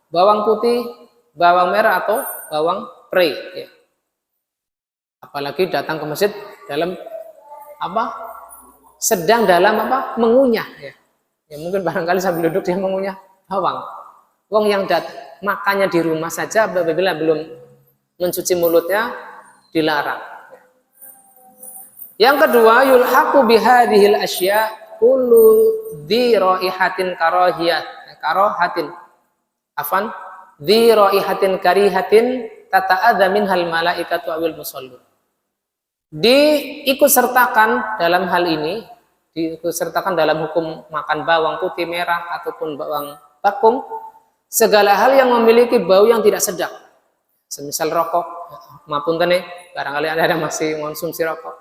bawang putih, bawang merah atau bawang prei, ya. Apalagi datang ke masjid sedang dalam mengunyah, ya. Ya mungkin barangkali sambil duduk dia mengunyah bawang. Wong yang makannya di rumah saja apabila belum mencuci mulutnya dilarang. Yang kedua, yulhaqu bihadhil asya kullu dhi raihatin karahatin. Afan, dhi raihatin karihatin tata'adza minhal malaikatu awil musallun. Diikut sertakan dalam hal ini, diikut sertakan dalam hukum makan bawang putih, merah ataupun bawang bakung, segala hal yang memiliki bau yang tidak sedap. Semisal rokok, maupun tene barangkali ada masih mengonsumsi rokok.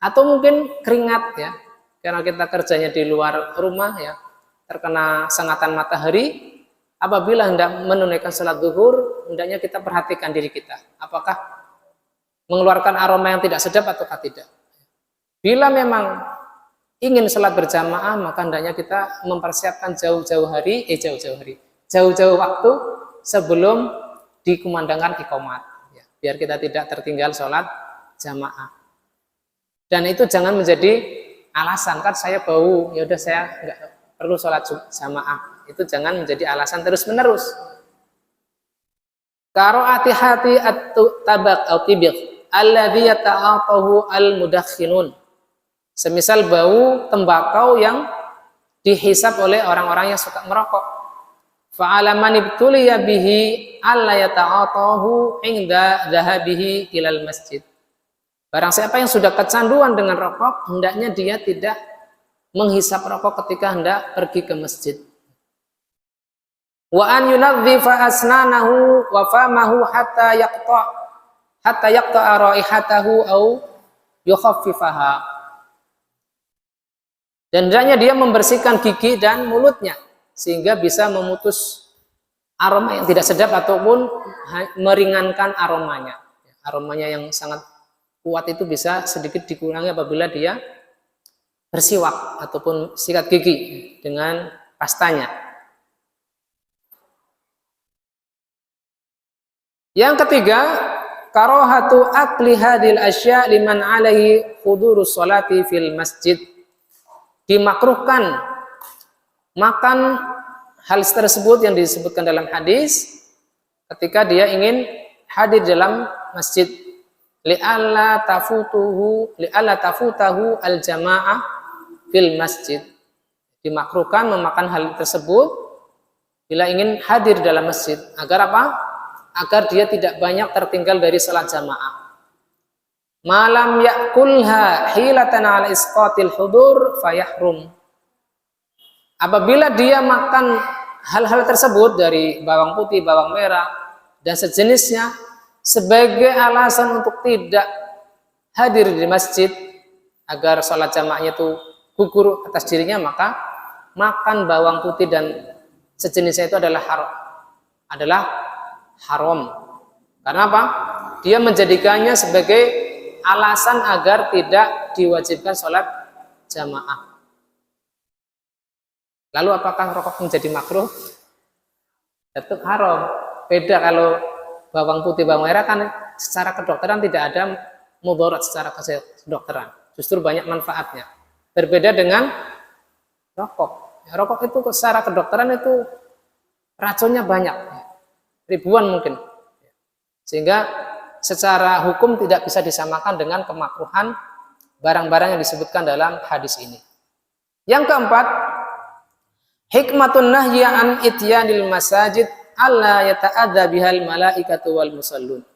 Atau mungkin keringat ya, karena kita kerjanya di luar rumah ya, terkena sengatan matahari. Apabila hendak menunaikan salat zuhur, hendaknya kita perhatikan diri kita, apakah mengeluarkan aroma yang tidak sedap ataukah tidak. Bila memang ingin salat berjamaah, maka hendaknya kita mempersiapkan jauh-jauh waktu sebelum dikumandangkan iqamat ya, biar kita tidak tertinggal salat jamaah. Dan itu jangan menjadi alasan, kan saya bau, ya udah saya nggak perlu sholat jamaah. Itu jangan menjadi alasan terus-menerus. Qaraati hati at-tabaq atau tibq alladhi yata'atahu al-mudakhinun. Semisal bau tembakau yang dihisap oleh orang-orang yang suka merokok. Fa'ala man ibtuliya bihi alla yata'atahu inda dhahabihi ilal masjid. Barang siapa yang sudah kecanduan dengan rokok, hendaknya dia tidak menghisap rokok ketika hendak pergi ke masjid. Wa an yunadzifa asnanahu wa famahu hatta yaqta raihatahu au yukhaffifaha. Dan hendaknya dia membersihkan gigi dan mulutnya sehingga bisa memutus aroma yang tidak sedap ataupun meringankan aromanya. Aromanya yang sangat kuat itu bisa sedikit dikurangi apabila dia bersiwak ataupun sikat gigi dengan pastanya. Yang ketiga, karahatu akli hadil asya liman alaihi hudurus sholati fil masjid. Dimakruhkan makan hal tersebut yang disebutkan dalam hadis ketika dia ingin hadir dalam masjid. Li'alla tafutahu al jamaah fil masjid. Dimakruhkan memakan hal tersebut bila ingin hadir dalam masjid. Agar apa? Agar dia tidak banyak tertinggal dari salat jamaah. Malam yakulha hilatan ala isqatil hudur fayahrum. Apabila dia makan hal-hal tersebut dari bawang putih, bawang merah dan sejenisnya sebagai alasan untuk tidak hadir di masjid agar salat jamaahnya itu gugur atas dirinya, maka makan bawang putih dan sejenisnya itu adalah haram. Karena apa? Dia menjadikannya sebagai alasan agar tidak diwajibkan sholat jamaah. Lalu apakah rokok menjadi makruh? Tetap haram. Beda kalau bawang putih, bawang merah kan secara kedokteran tidak ada mudarat secara kedokteran. Justru banyak manfaatnya. Berbeda dengan rokok. Rokok itu secara kedokteran itu racunnya banyak. Ribuan mungkin, sehingga secara hukum tidak bisa disamakan dengan kemakruhan barang-barang yang disebutkan dalam hadis ini. Yang keempat, hikmatun nahyi an ityanil masajid alla yata'adza bihal malaikatu wal musallun.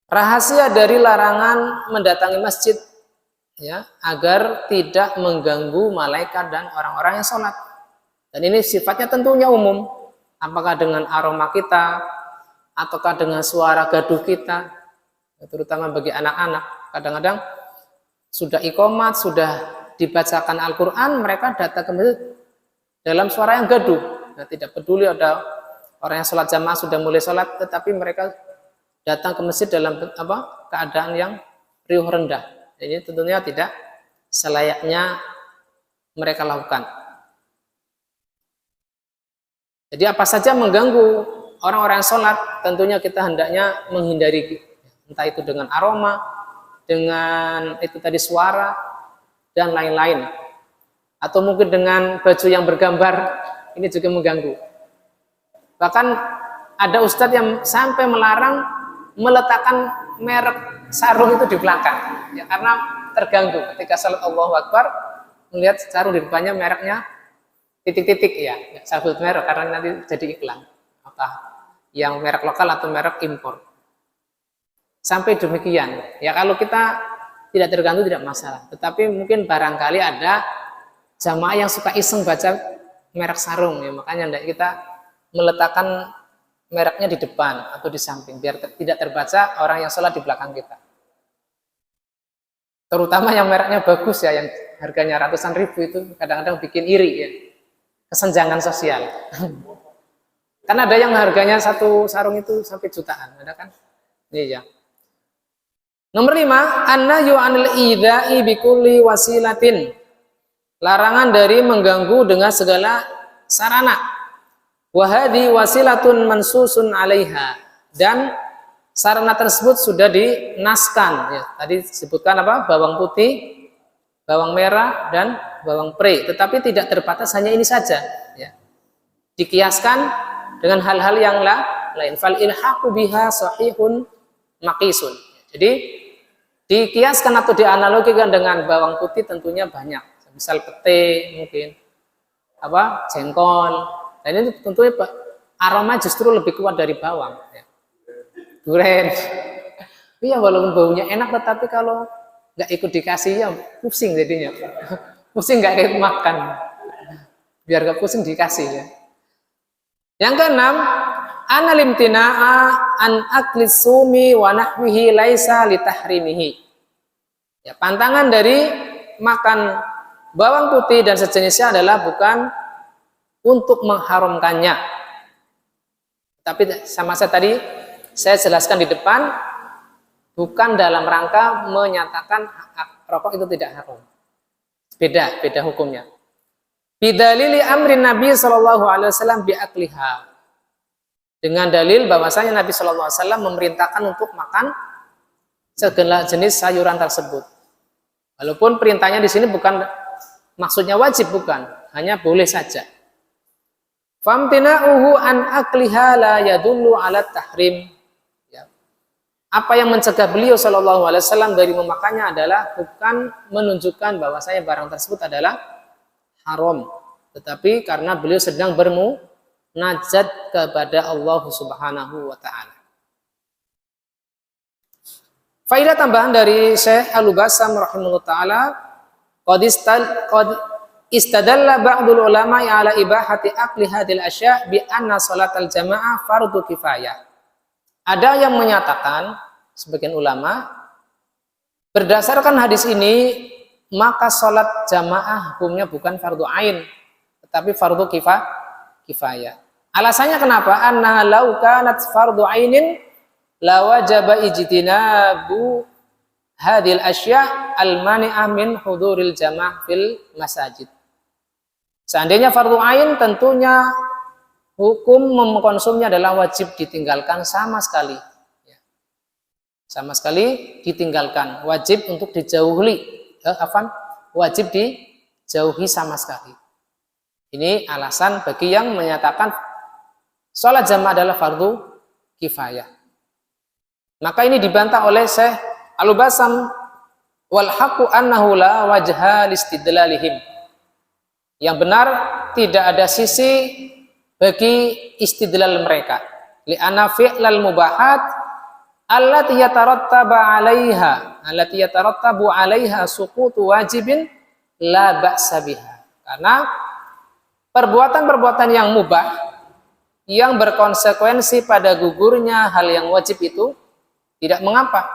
Rahasia dari larangan mendatangi masjid ya, agar tidak mengganggu malaikat dan orang-orang yang sholat. Dan ini sifatnya tentunya umum. Apakah dengan aroma kita, ataukah dengan suara gaduh kita, terutama bagi anak-anak. Kadang-kadang sudah iqamat, sudah dibacakan Al-Quran, mereka datang ke masjid dalam suara yang gaduh. Nah, tidak peduli ada orang yang sholat jamaah sudah mulai sholat, tetapi mereka datang ke masjid dalam keadaan yang riuh rendah. Ini tentunya tidak selayaknya mereka lakukan. Jadi apa saja mengganggu orang-orang yang sholat, tentunya kita hendaknya menghindari, entah itu dengan aroma, dengan itu tadi suara, dan lain-lain. Atau mungkin dengan baju yang bergambar, ini juga mengganggu. Bahkan ada ustadz yang sampai melarang meletakkan merek sarung itu di belakang. Ya, karena terganggu ketika salat Allahu Akbar melihat sarung di depannya mereknya titik-titik ya, saya sebut merek karena nanti jadi iklan. Apa yang merek lokal atau merek impor. Sampai demikian. Ya kalau kita tidak terganggu tidak masalah. Tetapi mungkin barangkali ada jamaah yang suka iseng baca merek sarung ya, makanya kita meletakkan mereknya di depan atau di samping biar tidak terbaca orang yang sholat di belakang kita. Terutama yang mereknya bagus ya, yang harganya ratusan ribu itu kadang-kadang bikin iri ya. Kesenjangan sosial. Kan ada yang harganya satu sarung itu sampai jutaan, ada kan? Iya. Nomor 5, annahyu 'anil idza'i bikulli wasilatin. Larangan dari mengganggu dengan segala sarana. Wa hadhi wasilatun mansusun 'alaiha. Dan sarana tersebut sudah dinaskan ya. Tadi disebutkan apa? Bawang putih, bawang merah dan bawang pre, tetapi tidak terbatas hanya ini saja ya. Dikiaskan dengan hal-hal yang lain. Fal ilhaqu biha sahihun maqisun. Jadi dikiaskan atau dianalogikan dengan bawang putih tentunya banyak. Misal pete mungkin apa jengkol. Dan ini tentunya aroma justru lebih kuat dari bawang. Ya. Duren. Iya walaupun baunya enak tetapi kalau nggak ikut dikasih ya pusing jadinya. Pusing nggak ikut makan. Biar nggak pusing dikasih ya. Yang keenam, analimtina'a an aklis sumi wa nahwihi laisa litahrimihi. Ya, pantangan dari makan bawang putih dan sejenisnya adalah bukan untuk mengharamkannya. Tapi sama saya tadi saya jelaskan di depan bukan dalam rangka menyatakan rokok itu tidak haram. Beda hukumnya. Bidalili amrin Nabi sallallahu alaihi wasallam biakliha. Dengan dalil bahwasanya Nabi sallallahu alaihi wasallam memerintahkan untuk makan segala jenis sayuran tersebut. Walaupun perintahnya di sini bukan maksudnya wajib bukan, hanya boleh saja. Famtina'uhu an akliha la yadullu ala tahrim. Ya. Apa yang mencegah beliau sallallahu alaihi wasallam dari memakannya adalah bukan menunjukkan bahwasanya barang tersebut adalah haram, tetapi karena beliau sedang bermunajat kepada Allah Subhanahu wa taala. Faidah tambahan dari Syekh Al-Bassam rahimahullah taala, qad istadalla ba'dul ulama ala ibahati akli hadil asya' bi anna salatal jamaah fardu kifayah. Ada yang menyatakan sebagian ulama berdasarkan hadis ini maka salat jamaah hukumnya bukan fardu ain tetapi fardu kifayah. Alasannya kenapa? Anna law kanat fardu ainin la wajaba ijtinabu hadil asya' al-mani'ah min huduril jamaah fil masajid. Seandainya fardu ain tentunya hukum mengkonsumnya adalah wajib ditinggalkan sama sekali. Sama sekali ditinggalkan, wajib untuk dijauhi. Wajib dijauhi sama sekali. Ini alasan bagi yang menyatakan sholat jamaah adalah fardu kifayah. Maka ini dibantah oleh Syekh Al-Bassam, wal haqqu annahu la wajha listidlalihim. Yang benar tidak ada sisi bagi istidlal mereka. Li'anna fi'lal mubahat allati yatarattabu 'alaiha suqutu wajibin la ba'sa biha. Karena perbuatan-perbuatan yang mubah yang berkonsekuensi pada gugurnya hal yang wajib itu tidak mengapa.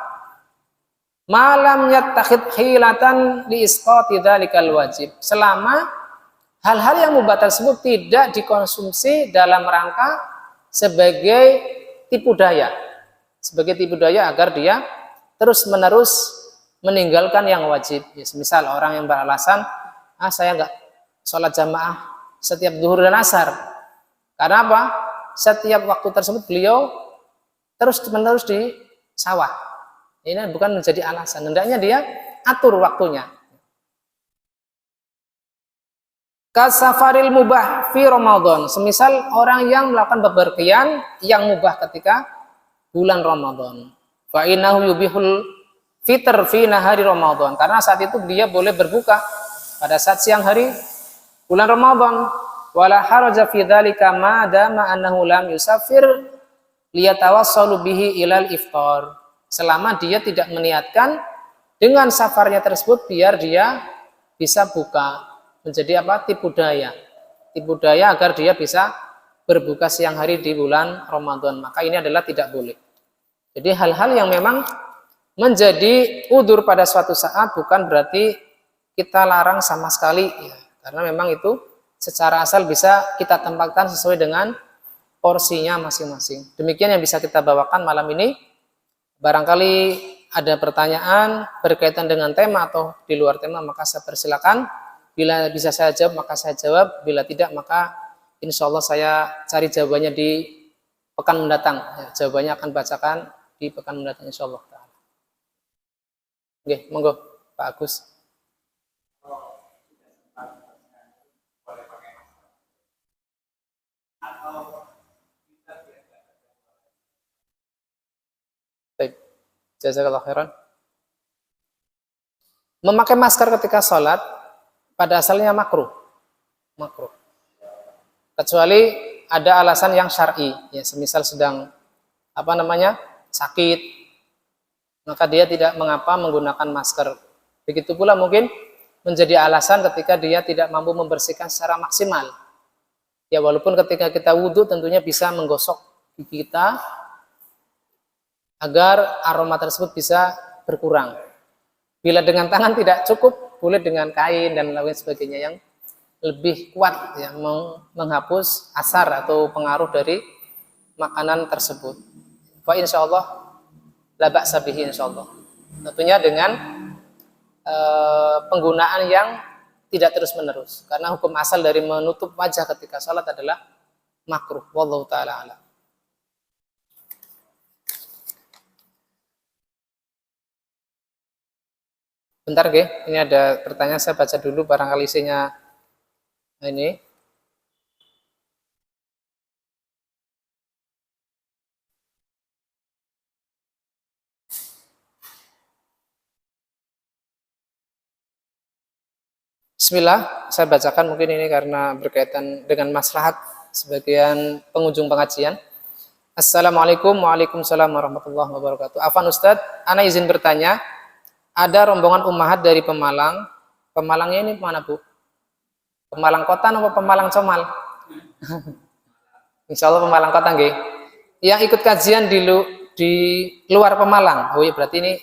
Malam yattakhid hilatan li isqati dzalikal wajib. Selama hal-hal yang mubah tersebut tidak dikonsumsi dalam rangka sebagai tipu daya. Sebagai tipu daya agar dia terus-menerus meninggalkan yang wajib. Ya, misal orang yang beralasan, saya nggak sholat jamaah setiap zuhur dan asar. Karena apa? Setiap waktu tersebut beliau terus-menerus di sawah. Ini bukan menjadi alasan. Hendaknya dia atur waktunya. Kasafaril mubah fi Ramadan. Semisal orang yang melakukan bepergian yang mubah ketika bulan Ramadan. Fa innahu yubihul fitr fi nahari Ramadan, karena saat itu dia boleh berbuka pada saat siang hari bulan Ramadan. Wala haraja fi dzalika ma dama annahu lam yusafir liyatawassalu bihi ilal iftar, selama dia tidak meniatkan dengan safarnya tersebut biar dia bisa buka, menjadi apa, tipu daya agar dia bisa berbuka siang hari di bulan Ramadan, maka ini adalah tidak boleh. Jadi hal-hal yang memang menjadi udzur pada suatu saat bukan berarti kita larang sama sekali ya, karena memang itu secara asal bisa kita tempatkan sesuai dengan porsinya masing-masing. Demikian yang bisa kita bawakan malam ini. Barangkali ada pertanyaan berkaitan dengan tema atau di luar tema, maka saya persilakan. Bila bisa saya jawab maka saya jawab, bila tidak maka insya Allah saya cari jawabannya di pekan mendatang ya, jawabannya akan bacakan di pekan mendatang insya Allah. Oke, monggo Pak Agus. Baik, jazakallahu khairan. Memakai masker ketika sholat pada asalnya makruh, kecuali ada alasan yang syar'i, ya, semisal sedang sakit, maka dia tidak mengapa menggunakan masker. Begitu pula mungkin menjadi alasan ketika dia tidak mampu membersihkan secara maksimal. Ya, walaupun ketika kita wudhu tentunya bisa menggosok gigi kita agar aroma tersebut bisa berkurang. Bila dengan tangan tidak cukup, boleh dengan kain dan lain sebagainya yang lebih kuat ya, menghapus asar atau pengaruh dari makanan tersebut. Fa insyaallah la ba'sa bihi insyaallah. Tentunya dengan penggunaan yang tidak terus-menerus, karena hukum asal dari menutup wajah ketika sholat adalah makruh. Wallahu ta'ala a'lam. Bentar, ini ada pertanyaan, saya baca dulu barangkali isinya ini. Bismillah, saya bacakan mungkin ini karena berkaitan dengan maslahat sebagian pengunjung pengajian. Assalamualaikum, waalaikumsalam warahmatullahi wabarakatuh. Afan Ustadz, ana izin bertanya, ada rombongan ummahat dari Pemalang. Pemalangnya ini mana Bu? Pemalang Kota atau Pemalang Comal? Insya Allah Pemalang Kota nggih. Yang ikut kajian di luar Pemalang. Oh iya, berarti ini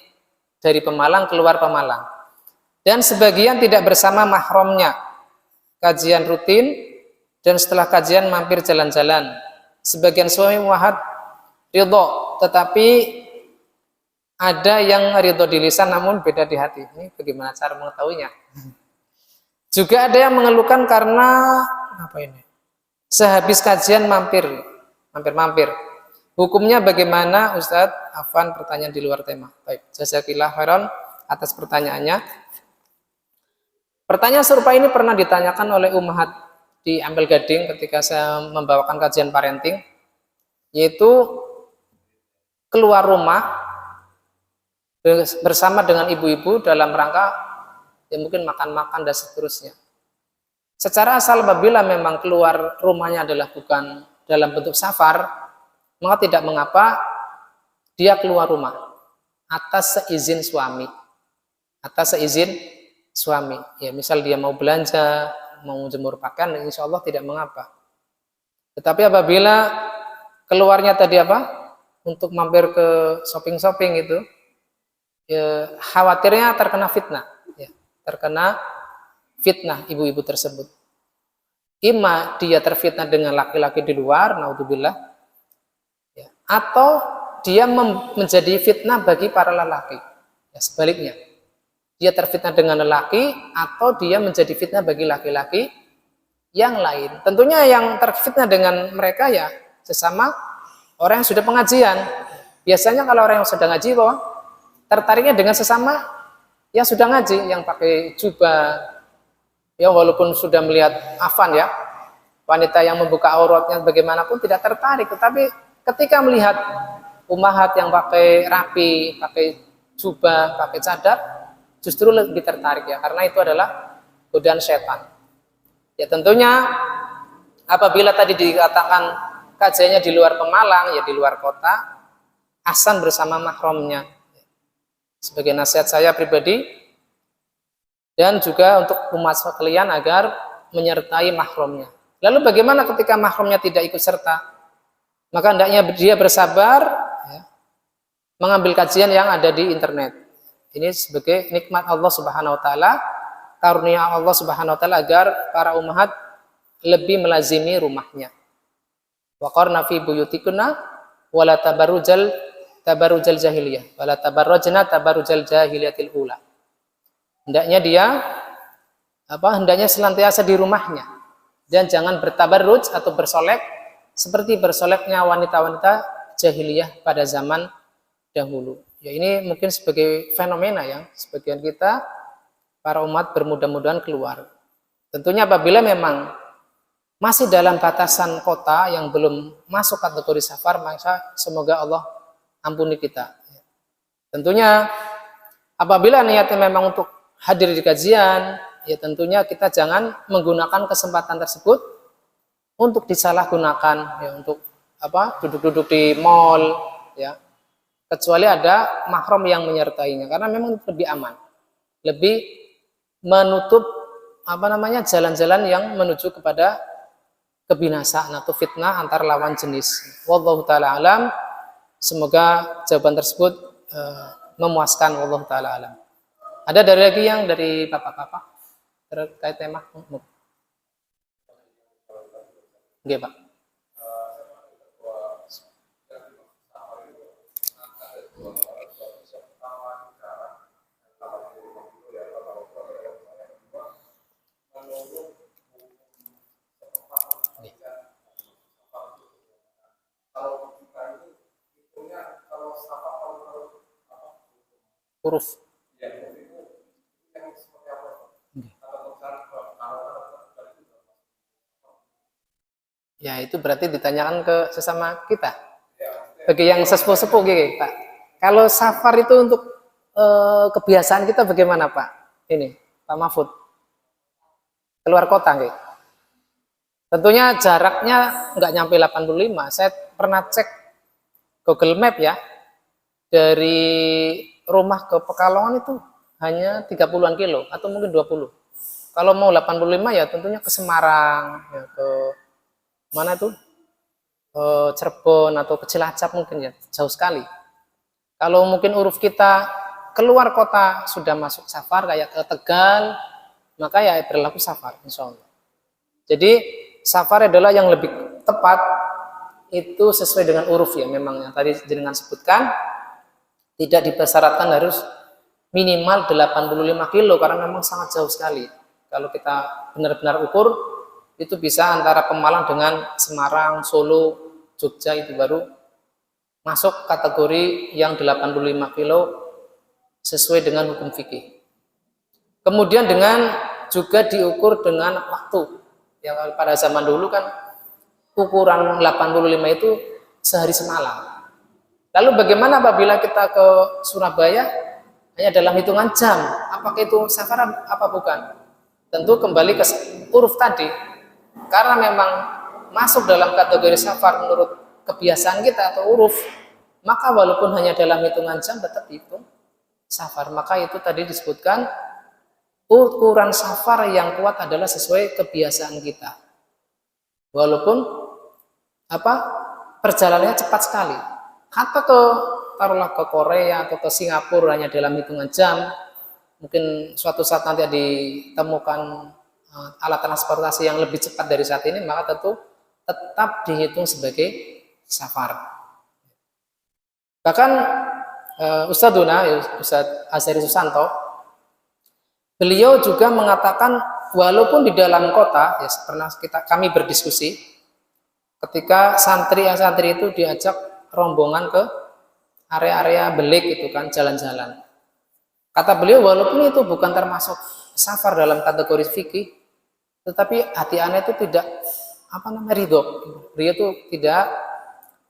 dari Pemalang keluar Pemalang. Dan sebagian tidak bersama mahramnya, kajian rutin, dan setelah kajian mampir jalan-jalan. Sebagian suami muahad ridho, tetapi ada yang ridho di lisan namun beda di hati. Ini bagaimana cara mengetahuinya? Juga ada yang mengeluhkan karena sehabis kajian mampir. Hukumnya bagaimana Ustadz? Afan, pertanyaan di luar tema. Baik, jazakillah khairan atas pertanyaannya. Pertanyaan serupa ini pernah ditanyakan oleh ummahat di Ampel Gading ketika saya membawakan kajian parenting, yaitu keluar rumah bersama dengan ibu-ibu dalam rangka ya mungkin makan-makan dan seterusnya. Secara asal apabila memang keluar rumahnya adalah bukan dalam bentuk safar, maka tidak mengapa dia keluar rumah atas seizin suami. Ya, misal dia mau belanja, mau jemur pakaian, insya Allah tidak mengapa. Tetapi apabila keluarnya tadi untuk mampir ke shopping itu, ya, khawatirnya terkena fitnah, ya, ibu-ibu tersebut. Ima dia terfitnah dengan laki-laki di luar, naudzubillah, ya, atau dia menjadi fitnah bagi para lelaki, ya, sebaliknya. Dia terfitnah dengan lelaki atau dia menjadi fitnah bagi laki-laki yang lain. Tentunya yang terfitnah dengan mereka ya sesama orang yang sudah pengajian. Biasanya kalau orang yang sudah ngaji tertariknya dengan sesama yang sudah ngaji, yang pakai jubah, yang walaupun sudah melihat afan ya, wanita yang membuka auratnya bagaimanapun tidak tertarik. Tetapi ketika melihat ummahat yang pakai rapi, pakai jubah, pakai cadar, justru lebih tertarik ya, karena itu adalah godaan setan. Ya tentunya apabila tadi dikatakan kajiannya di luar Pemalang, ya di luar kota, ahsan bersama mahramnya. Sebagai nasihat saya pribadi, dan juga untuk umat sekalian agar menyertai mahramnya. Lalu bagaimana ketika mahramnya tidak ikut serta? Maka hendaknya dia bersabar, ya, mengambil kajian yang ada di internet. Ini sebagai nikmat Allah Subhanahu wa taala, karunia Allah Subhanahu wa taala agar para ummahat lebih melazimi rumahnya. Wa qarna fi buyutikunna wala tabarrujal jahiliyah wala tabarrajna tabarrujal jahiliyatil ula. Hendaknya senantiasa di rumahnya dan jangan bertabarruj atau bersolek seperti bersoleknya wanita-wanita jahiliyah pada zaman dahulu. Ya, ini mungkin sebagai fenomena yang sebagian kita para umat bermudah-mudahan keluar. Tentunya apabila memang masih dalam batasan kota yang belum masuk kategori safar, maka semoga Allah ampuni kita. Tentunya apabila niatnya memang untuk hadir di kajian, ya tentunya kita jangan menggunakan kesempatan tersebut untuk disalahgunakan, ya, untuk duduk-duduk di mall, ya, kecuali ada mahram yang menyertainya, karena memang lebih aman, lebih menutup jalan-jalan yang menuju kepada kebinasaan atau fitnah antar lawan jenis. Wallahu taala alam. Semoga jawaban tersebut memuaskan. Wallahu taala alam. Ada lagi yang dari bapak-bapak terkait tema? Oke, Pak. Huruf. Ya, itu berarti ditanyakan ke sesama kita. Bagi yang sesepuh-sepuh gitu, Pak. Kalau safar itu untuk kebiasaan kita bagaimana, Pak? Ini, Pak Mahfud. Keluar kota, gitu. Tentunya jaraknya nggak nyampe 85. Saya pernah cek Google Map ya. Dari rumah ke Pekalongan itu hanya 30-an kilo atau mungkin 20. Kalau mau 85 ya tentunya ke Semarang, ya, ke mana tuh? Cirebon atau ke Cilacap mungkin ya, jauh sekali. Kalau mungkin uruf kita keluar kota sudah masuk safar kayak ke Tegal, maka ya berlaku safar insya Allah. Jadi safar adalah yang lebih tepat itu sesuai dengan uruf ya, memang yang tadi jenengan sebutkan tidak dipersyaratkan harus minimal 85 kilo karena memang sangat jauh sekali. Kalau kita benar-benar ukur itu bisa antara Pemalang dengan Semarang, Solo, Jogja itu baru masuk kategori yang 85 kilo sesuai dengan hukum fikih. Kemudian dengan juga diukur dengan waktu. Yang pada zaman dulu kan ukuran 85 itu sehari semalam. Lalu bagaimana apabila kita ke Surabaya hanya dalam hitungan jam? Apakah itu safar apa bukan? Tentu kembali ke uruf tadi. Karena memang masuk dalam kategori safar menurut kebiasaan kita atau uruf, maka walaupun hanya dalam hitungan jam tetap itu safar. Maka itu tadi disebutkan ukuran safar yang kuat adalah sesuai kebiasaan kita. Walaupun perjalanannya cepat sekali. Atau taruhlah ke Korea atau ke Singapura hanya dalam hitungan jam. Mungkin suatu saat nanti ditemukan alat transportasi yang lebih cepat dari saat ini, maka tentu tetap dihitung sebagai safar. Bahkan Ustadz Azhari Susanto, beliau juga mengatakan walaupun di dalam kota, ya pernah kami berdiskusi ketika santri itu diajak rombongan ke area-area belik itu kan, jalan-jalan. Kata beliau walaupun itu bukan termasuk safar dalam kategori fikih, tetapi hati Anda itu tidak ridho. Dia itu tidak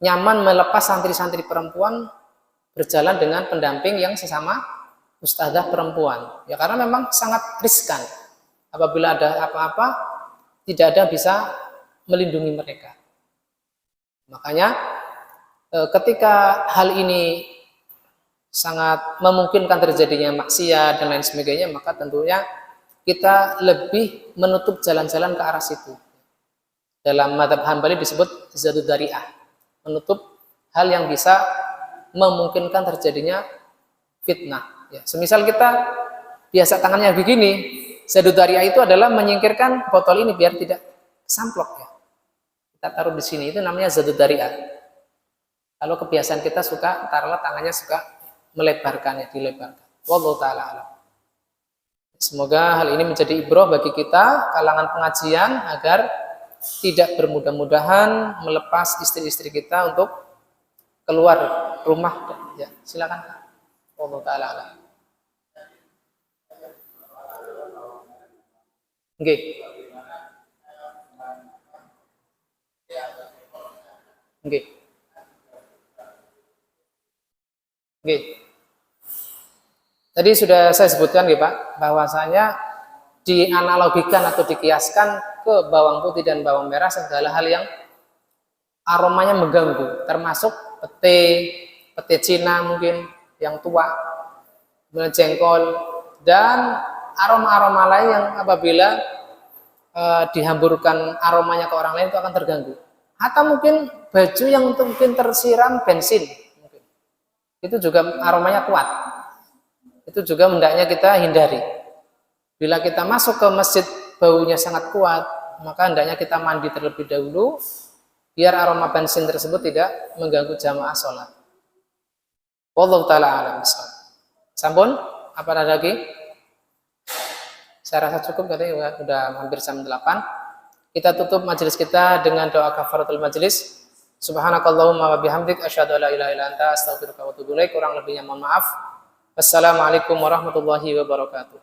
nyaman melepas santri-santri perempuan berjalan dengan pendamping yang sesama ustadzah perempuan. Ya karena memang sangat riskan. Apabila ada apa-apa, tidak ada bisa melindungi mereka. Makanya ketika hal ini sangat memungkinkan terjadinya maksiat dan lain sebagainya, maka tentunya kita lebih menutup jalan-jalan ke arah situ. Dalam mazhab Hambali disebut zadud dari'ah, menutup hal yang bisa memungkinkan terjadinya fitnah. Ya, semisal kita biasa tangannya begini, zadud dari'ah itu adalah menyingkirkan botol ini biar tidak samplok ya. Kita taruh di sini, itu namanya zadud dari'ah. Kalau kebiasaan kita suka, taruhlah tangannya suka melebarkan, ya, dilebarkan. Wallahu ta'ala alam. Semoga hal ini menjadi ibrah bagi kita, kalangan pengajian, agar tidak bermudah-mudahan melepas istri-istri kita untuk keluar rumah. Ya, silakan. Wallahu ta'ala alam. Nggih. Nggih. Nggih. Tadi sudah saya sebutkan ya Pak, bahwasanya dianalogikan atau dikiaskan ke bawang putih dan bawang merah segala hal yang aromanya mengganggu, termasuk pete Cina mungkin yang tua, kemudian jengkol, dan aroma-aroma lain yang apabila dihamburkan aromanya ke orang lain itu akan terganggu. Atau mungkin baju yang mungkin tersiram bensin, mungkin. Itu juga aromanya kuat. Itu juga hendaknya kita hindari. Bila kita masuk ke masjid baunya sangat kuat, maka hendaknya kita mandi terlebih dahulu biar aroma bensin tersebut tidak mengganggu jamaah sholat. Wallahu ta'ala a'lam bishawab. Sampun? Apa ada lagi? Saya rasa cukup, katanya sudah hampir jam 8. Kita tutup majelis kita dengan doa kafaratul majelis. Subhanakallahumma wa bihamdik asyhadu an la ilaha illa anta astaghfiruka wa atubu ilaik. Kurang lebihnya mohon maaf. Wassalamualaikum warahmatullahi wabarakatuh.